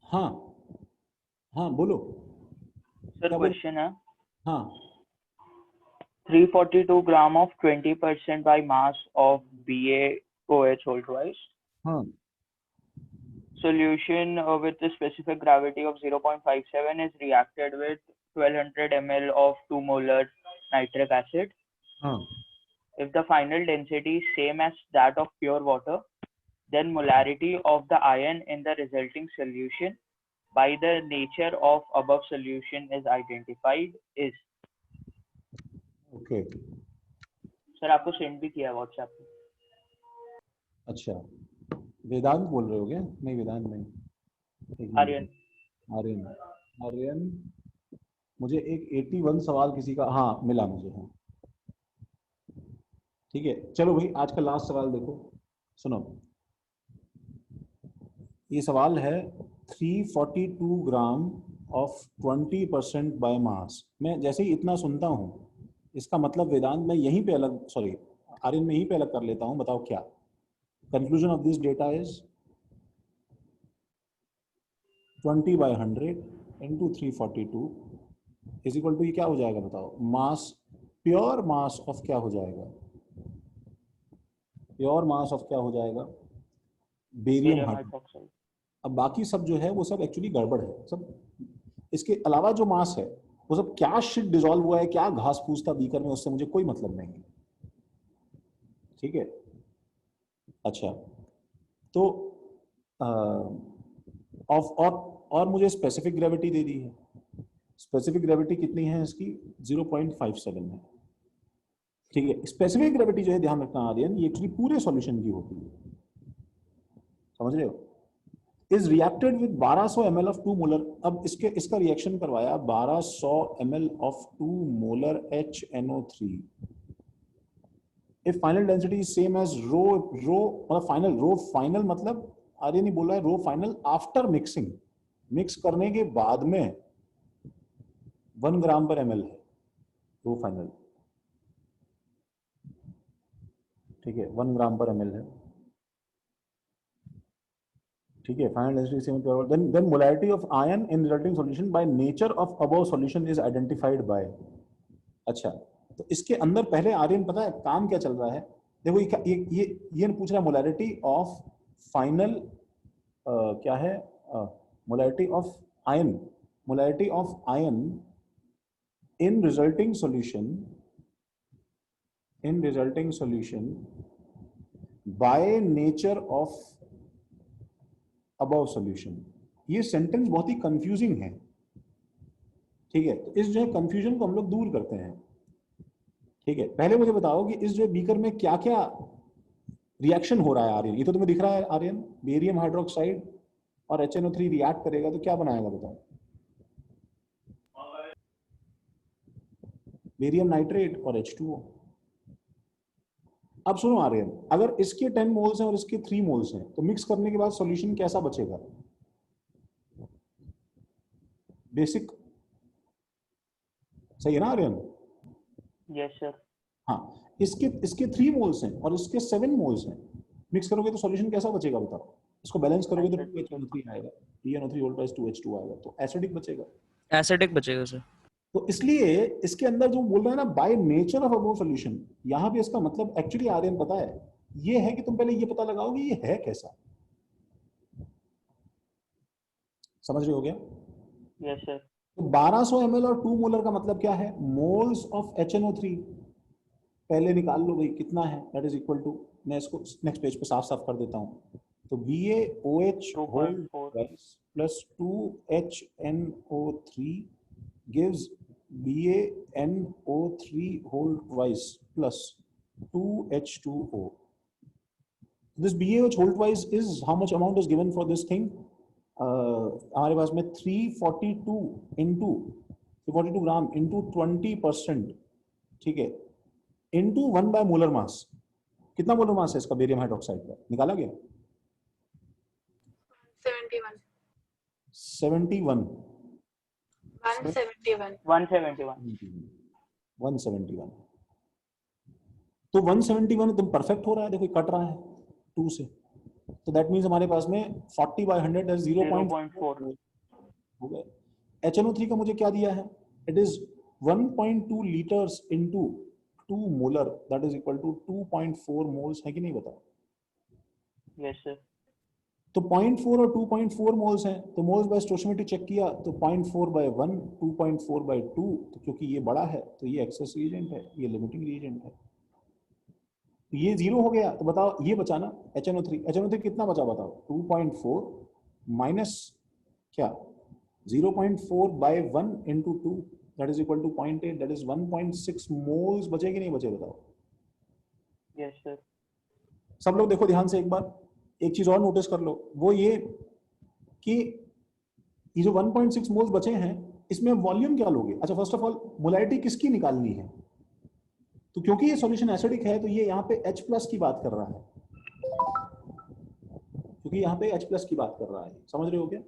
हाँ हाँ बोलो।
सर क्वेश्चन है,
हाँ
342 ग्राम of 20% by mass of BaOH whole twice.
हाँ
Solution with a specific gravity of 0.57 is reacted with 1200 ml of 2 molar nitric acid.
हाँ
If the final density is same as that of pure water, then molarity of the ion in the resulting solution by the nature of above solution is identified is.
Okay
sir आपको send भी किया WhatsApp पे।
अच्छा, वेदांत बोल रहे हो क्या? नहीं वेदांत नहीं,
आर्यन।
आर्यन। आर्यन, मुझे एक 81 सवाल किसी का, हाँ मिला मुझे। हाँ ठीक है, चलो भाई आज का लास्ट सवाल देखो, सुनो। ये सवाल है 342 ग्राम ऑफ 20% बाय मास। मैं जैसे ही इतना सुनता हूँ, इसका मतलब वेदांत मैं यहीं पे अलग, सॉरी आर्यन में यहीं पे अलग कर लेता हूँ। बताओ क्या conclusion of this data is? 20 by 100 into 342 is equal to, ये क्या हो जाएगा बताओ? मास, प्योर मास ऑफ क्या हो जाएगा? प्योर मास ऑफ क्या हो जाएगा? Barium hydroxide. अब बाकी सब जो है वो सब एक्चुअली गड़बड़ है सब। इसके अलावा जो मास है वो सब क्या शिट डिसॉल्व हुआ है, क्या घास फूस था बीकर में, उससे मुझे कोई मतलब नहीं है। ठीक है, अच्छा तो और मुझे स्पेसिफिक ग्रेविटी दे दी है। स्पेसिफिक ग्रेविटी कितनी है इसकी? 0.57 है। ठीक है, स्पेसिफिक ग्रेविटी जो है ध्यान रखना आर्यन, ये एक्चुअली पूरे सॉल्यूशन की होती है, समझ रहे हो? Is reacted with 1200 ml of 2 molar. अब इसका रिएक्शन करवाया 1200 ml of 2 molar HNO3। If final density is same as rho मतलब फाइनल, रो फाइनल मतलब आर्यन नहीं बोल रहा है, रो फाइनल आफ्टर मिक्सिंग, मिक्स करने के बाद में 1 ग्राम पर ml है रो फाइनल। ठीक है, 1 ग्राम पर ml है। ठीक है, final density same, then molarity of ion in resulting solution by nature of above solution is identified by. अच्छा, तो इसके अंदर पहले आर्यन पता है काम क्या चल रहा है? देखो ये पूछ रहा है मोलैरिटी ऑफ फाइनल, क्या है? Molarity of ion, molarity of ion in resulting solution by nature of above solution. ये सेंटेंस बहुत ही कंफ्यूजिंग है, ठीक है। तो इस जो है कंफ्यूजन को हम लोग दूर करते हैं, ठीक है। पहले मुझे बताओ कि इस जो बीकर में क्या क्या रिएक्शन हो रहा है आर्यन। ये तो तुम्हें दिख रहा है आर्यन, बेरियम हाइड्रोक्साइड और HNO3 रिएक्ट करेगा तो क्या बनाएगा बताओ? बेरियम नाइट्रेट और H2O। अब सुनो आर्यन, अगर इसके 10 मोल्स हैं और इसके 3 मोल्स हैं तो मिक्स करने के बाद सॉल्यूशन कैसा बचेगा? बेसिक, सही है ना आर्यन?
Yes sir.
हाँ, इसके 3 मोल्स हैं और इसके 7 मोल्स हैं, मिक्स करोगे तो सॉल्यूशन कैसा बचेगा बताओ? इसको बैलेंस करोगे तो 2HNO3 आएगा, PnO3 + 2H2 आएगा, तो एसिडिक बचेगा।
एसिडिक बचेगा सर।
तो इसलिए इसके अंदर जो बोल रहा है ना bye nature of above solution, यहां पे इसका मतलब एक्चुअली आर्यन पता है ये है कि तुम पहले ये पता लगाओ कि ये है कैसा। समझ रहे हो क्या?
Yes sir.
तो 1200 ml और 2 मोलर का मतलब क्या है? मोल्स ऑफ HNO3 पहले निकाल लो भाई कितना है, दैट इज इक्वल टू, मैं इसको नेक्स्ट पेज पे साफ साफ कर देता हूं। तो BaOH whole twice plus 2HNO3 gives BaNO3 whole twice plus 2H2O. This BaOH whole twice is how much amount is given for this thing? हमारे पास में 342 ग्राम इंटू 20%, ठीक है, इंटू 1 बाय मोलर मास। कितना मोलर मास है इसका barium hydroxide का? निकाला गया 71 171। तो 171 एकदम परफेक्ट हो रहा है, देखो कट रहा है 2 से, तो दैट मींस हमारे पास में 40/100 is 0.4 हो गए। HNO3 का मुझे क्या दिया है? It is 1.2 litres into 2 molar, that is equal to 2.4 moles, है कि नहीं बताओ?
Yes sir.
तो 0.4 और 2.4 मोल्स हैं, तो मोल्स बाय स्टोइचियोमेट्री चेक किया तो 0.4/1 2.4/2, तो क्योंकि ये बड़ा है तो ये एक्सेस रिएजेंट है, ये लिमिटिंग रिएजेंट है, तो ये 0 हो गया। तो बताओ ये बचा ना HNO3 कितना बचा बताओ? 2.4 माइनस क्या 0.4/1 into 2 that is equal to 0.8, that is 1.6 moles बचे कि नहीं बचे बताओ?
Yes sir.
सब लोग देखो ध्यान से एक बार, एक चीज और नोटिस कर लो, वो ये कि ये जो 1.6 मोल्स बचे हैं इसमें वॉल्यूम क्या लोगे? अच्छा, फर्स्ट ऑफ ऑल मोलैरिटी किसकी निकालनी है? तो क्योंकि ये सॉल्यूशन एसिडिक है तो ये यहाँ पे H+ की बात कर रहा है, क्योंकि यहाँ पे H+ की बात कर रहा है, समझ रहे हो क्या?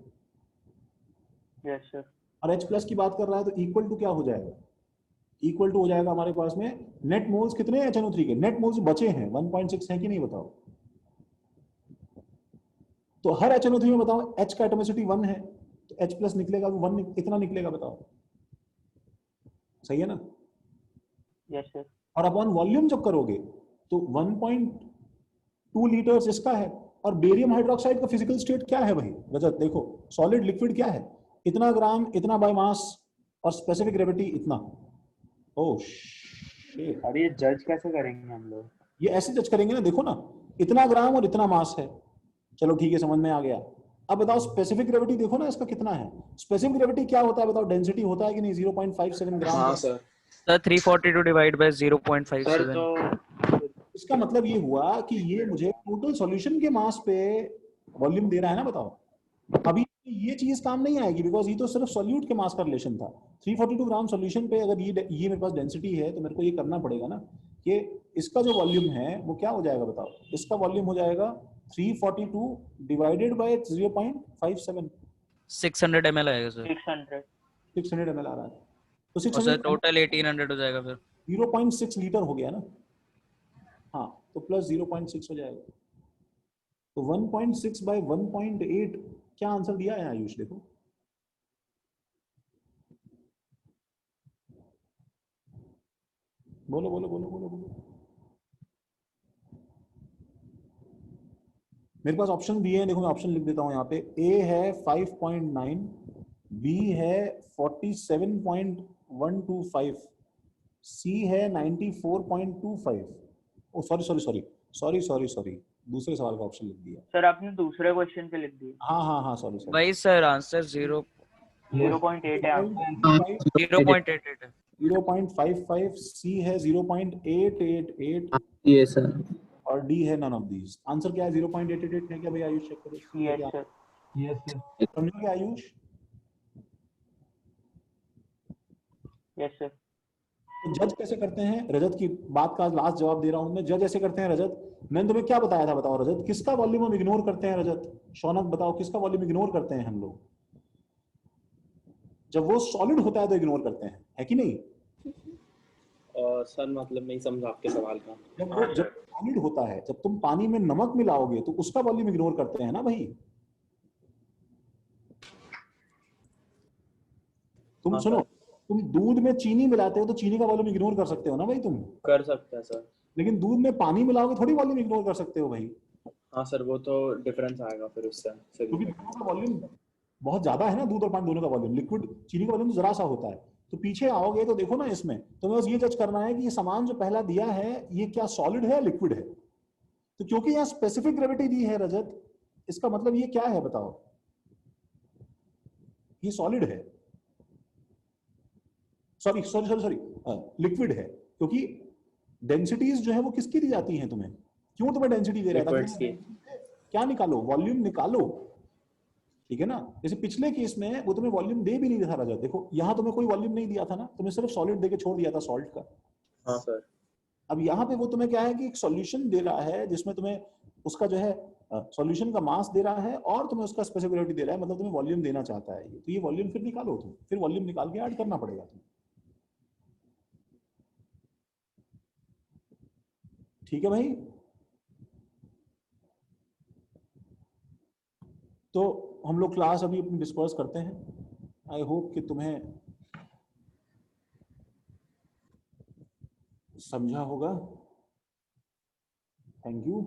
Yes sir.
और H+ की बात कर रहा है तो इक्वल टू क्या हो जाएगा? इक्वल टू हो जाएगा हमारे पास में नेट मोल्स कितने हैं HNO3 के? नेट मोल्स बचे हैं 1.6 है कि नहीं बताओ? तो हर HNO3 में बताओ H का एटॉमिसिटी 1 है, तो H+ निकलेगा तो 1 इतना निकलेगा, बताओ सही है ना?
Yes sir.
और अपॉन वॉल्यूम जब करोगे तो 1.2 लीटर्स इसका है, और बेरियम हाइड्रोक्साइड का फिजिकल स्टेट क्या है भाई रजत? देखो सॉलिड लिक्विड क्या है, इतना ग्राम, इतना बाय मास, और स्पेसिफिक ग्रेविटी इतना। ओह शिट,
अरे ये जज कैसे करेंगे हम लोग?
ये ऐसे जज करेंगे ना, देखो ना इतना ग्राम और इतना मास है, चलो ठीक है समझ में आ गया। अब बताओ स्पेसिफिक ग्रेविटी देखो ना इसका कितना है? स्पेसिफिक ग्रेविटी क्या होता है बताओ? डेंसिटी होता है कि नहीं? 0.57 ग्राम।
हाँ sir.
Sir 342 divide by 0.57।
Sir तो
इसका मतलब ये हुआ कि ये मुझे टोटल सॉल्यूशन के मास पे वॉल्यूम दे रहा है ना, बताओ। अभी ये चीज काम नहीं आएगी बिकॉज ये तो सिर्फ सॉल्यूट के मास का रिलेशन था। 342 ग्राम सॉल्यूशन पे अगर ये मेरे पास डेंसिटी है तो मेरे को ये करना पड़ेगा ना कि इसका जो वॉल्यूम है वो क्या हो जाएगा बताओ? इसका वॉल्यूम हो जाएगा 342 डिवाइडेड बाय 0.57,
600 ml आएगा सर।
600 ml आ रहा है, तो 600
सर टोटल 1800 हो जाएगा फिर।
0.6 लीटर हो गया ना? हाँ, तो प्लस 0.6 हो जाएगा, तो 1.6 बाय 1.8 क्या आंसर दिया है आयुष? देखो बोलो बोलो बोलो बोलो बोलो। मेरे पास ऑप्शन दिए हैं, देखो मैं ऑप्शन लिख देता हूं यहाँ पे। ए है 5.9, बी है 47.125, सी है 94.25, ओ सॉरी, दूसरे सवाल का ऑप्शन लिख दिया।
सर आपने दूसरे क्वेश्चन पे लिख दिया।
हाँ सॉरी
वही सर आंसर
0.8 है आंसर।
0.88 है।
0.55, सी है 0.888
ये सर
और डी है नन ऑफ दीज। आंसर क्या है? 0.888 है क्या भाई? आयुष चेक करो।
Yes sir.
Yes sir.
समझो क्या आयुष?
Yes sir.
तो जज कैसे करते हैं? रजत की बात का लास्ट जवाब दे रहा हूं मैं। जज ऐसे करते हैं रजत। मैंने तुम्हें क्या बताया था? बताओ रजत, किसका वॉल्यूम हम इग्नोर करते हैं? रजत शौनक बताओ, किसका वॉल्यूम इग्नोर करते हैं हम लोग? जब वो सॉलिड होता है तो इग्नोर करते हैं, है कि नहीं?
सर मतलब नहीं समझा आपके सवाल का।
जब सॉलिड होता है, जब तुम पानी में नमक मिलाओगे तो उसका वॉल्यूम इग्नोर करते हैं ना भाई। तुम सुनो, तुम दूध में चीनी मिलाते हो तो चीनी का वॉल्यूम इग्नोर कर सकते हो ना भाई? तुम
कर सकते हैं सर।
लेकिन दूध में पानी मिलाओगे थोड़ी वॉल्यूम इग्नोर कर सकते हो भाई।
हाँ सर, वो तो डिफरेंस आएगा फिर उससे।
क्योंकि दोनों का वॉल्यूम बहुत ज्यादा है ना, दूध और पानी दोनों का वॉल्यूम। लिक्विड चीनी का वॉल्यूम जरा सा होता है। तो पीछे आओगे तो देखो ना, इसमें तुम्हें बस ये जज करना है कि ये सामान जो पहला दिया है ये क्या सॉलिड है लिक्विड है। तो क्योंकि यहाँ स्पेसिफिक ग्रेविटी दी है रजत, इसका मतलब ये क्या है बताओ? ये सॉलिड है, सॉरी लिक्विड है। क्योंकि डेंसिटीज जो है वो किसकी दी जाती हैं तुम्हें? क्यों तुम्हें डेंसिटी दे रहा है? क्या निकालो? वॉल्यूम निकालो, ठीक है ना? जैसे पिछले केस में वो तुम्हें वॉल्यूम दे भी नहीं था रजत। देखो यहाँ तुम्हें कोई वॉल्यूम नहीं दिया था ना, तुम्हें सिर्फ सॉलिड देके छोड़ दिया था सॉल्ट का।
हाँ सर।
अब यहाँ पे वो तुम्हें क्या है कि एक सॉल्यूशन दे रहा है जिसमें तुम्हें उसका जो है सॉल्यूशन का मास दे रहा है और तुम्हें उसका स्पेसिफिक ग्रेविटी दे रहा है, मतलब तुम्हें वॉल्यूम देना चाहता है। तो ये वॉल्यूम फिर निकालो तुम, फिर वॉल्यूम निकाल के ऐड करना पड़ेगा तुम्हें। ठीक है भाई? तो हम लोग क्लास अभी अपनी डिस्पर्स करते हैं। आई होप कि तुम्हें समझा होगा। Thank you.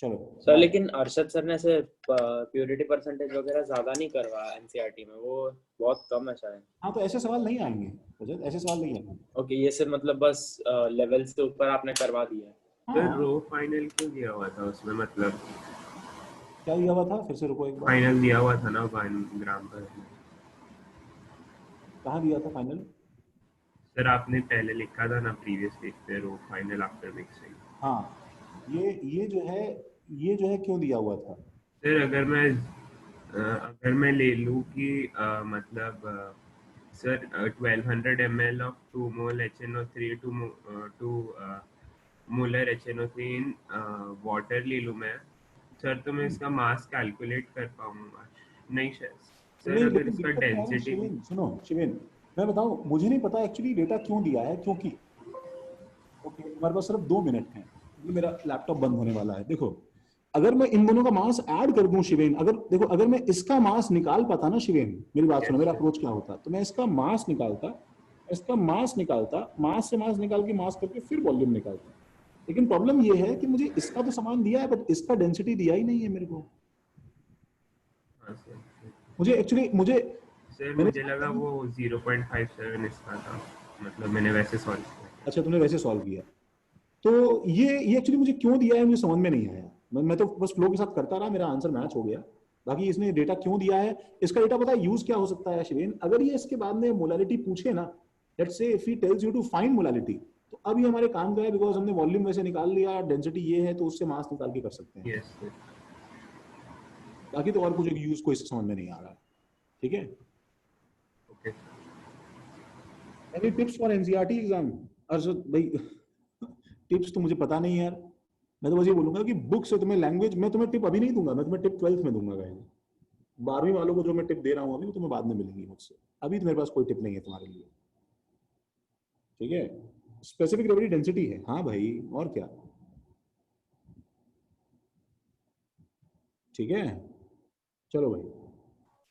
चलो
सर, लेकिन अरशद सर ने ऐसे प्योरिटी परसेंटेज वगैरह ज्यादा नहीं करवाया एनसीईआरटी में, वो बहुत कम है शायद।
हाँ, तो ऐसे सवाल नहीं आएंगे, ऐसे सवाल नहीं आएंगे।
ओके, ये सिर्फ मतलब बस लेवल से ऊपर आपने करवा दिया है।
तो रो फाइनल क्यों दिया हुआ था उसमें? मतलब
क्या दिया हुआ था? फिर से रुको एक बार।
फाइनल दिया हुआ था ना 1 ग्राम पर।
कहाँ दिया था फाइनल?
सर आपने पहले लिखा था ना प्रीवियस पेज पे, रो फाइनल आफ्टर मिक्सिंग।
हाँ, ये जो है क्यों दिया हुआ था?
सर अगर मैं ले लूँ कि मतलब sir 1200 ml of 2 mole HNO3 2 molar HNO3 in water ले लूँ मैं सर, तो मैं इसका मास कैलकुलेट कर पाऊंगा? नहीं सर, अगर इसका डेंसिटी।
सुनो शिवेन, मैं बताऊं, मुझे नहीं पता एक्चुअली डेटा क्यों दिया है, क्योंकि ओके हमारे पास सिर्फ 2 मिनट हैं, मेरा लैपटॉप बंद होने वाला है। देखो, अगर मैं इन दोनों का मास ऐड कर दूं शिवेन, अगर मैं इसका मास निकाल पाता ना शिवेन, मेरी बात सुनो, मेरा अप्रोच क्या होता, तो मैं इसका मास निकालता, मास से मास निकाल के मास करके फिर वॉल्यूम निकालता। लेकिन प्रॉब्लम ये है कि मुझे इसका तो सामान दिया है बट इसका डेंसिटी दिया ही नहीं है मेरे को।
मुझे लगा वो 0.57 इसका था, मतलब मैंने वैसे सॉल्व किया।
अच्छा, तुमने वैसे सॉल्व किया। तो ये एक्चुअली मुझे क्यों दिया है मुझे समझ में नहीं आया। मैं तो बस फ्लो के साथ करता रहा, मेरा आंसर मैच हो गया। बाकी इसने डेटा क्यों दिया है, इसका डेटा पता है यूज क्या हो सकता है शिवेन? अगर ये इसके बाद में मोलारिटी पूछे ना, let's say if he tells you to find molarity, तो अब ये हमारे काम का है, बिकॉज हमने वॉल्यूम वैसे निकाल लिया, डेंसिटी ये है, तो उससे मास निकाल के कर सकते हैं।
yes,
बाकी तो और कुछ यूज को इससे समझ में नहीं आ रहा। ठीक है,
okay.
Any tips for NCERT exam? Arshad भाई टिप्स तो मुझे पता नहीं यार, मैं तो बस ये बोलूंगा कि बुक से तुम्हें लैंग्वेज, मैं तुम्हें टिप अभी नहीं दूंगा, मैं तुम्हें टिप 12th में दूंगा गाइस। 12वीं वालों को जो मैं टिप दे रहा हूँ अभी, वो तुम्हें बाद में मिलेंगी मुझसे। अभी तो मेरे पास कोई टिप नहीं है तुम्हारे लिए। ठीक है, स्पेसिफिक ग्रेविटी डेंसिटी है, हाँ भाई, और क्या। ठीक है, चलो भाई,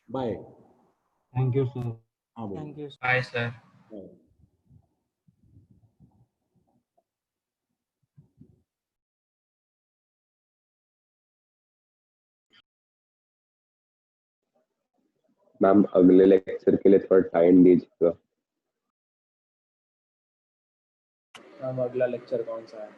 बाय।
Thank you sir.
हाँ भाई,
thank you.
Bye sir.
Ma'am अगले लेक्चर के लिए थोड़ा टाइम दीजिएगा।
अगला लेक्चर कौन सा है?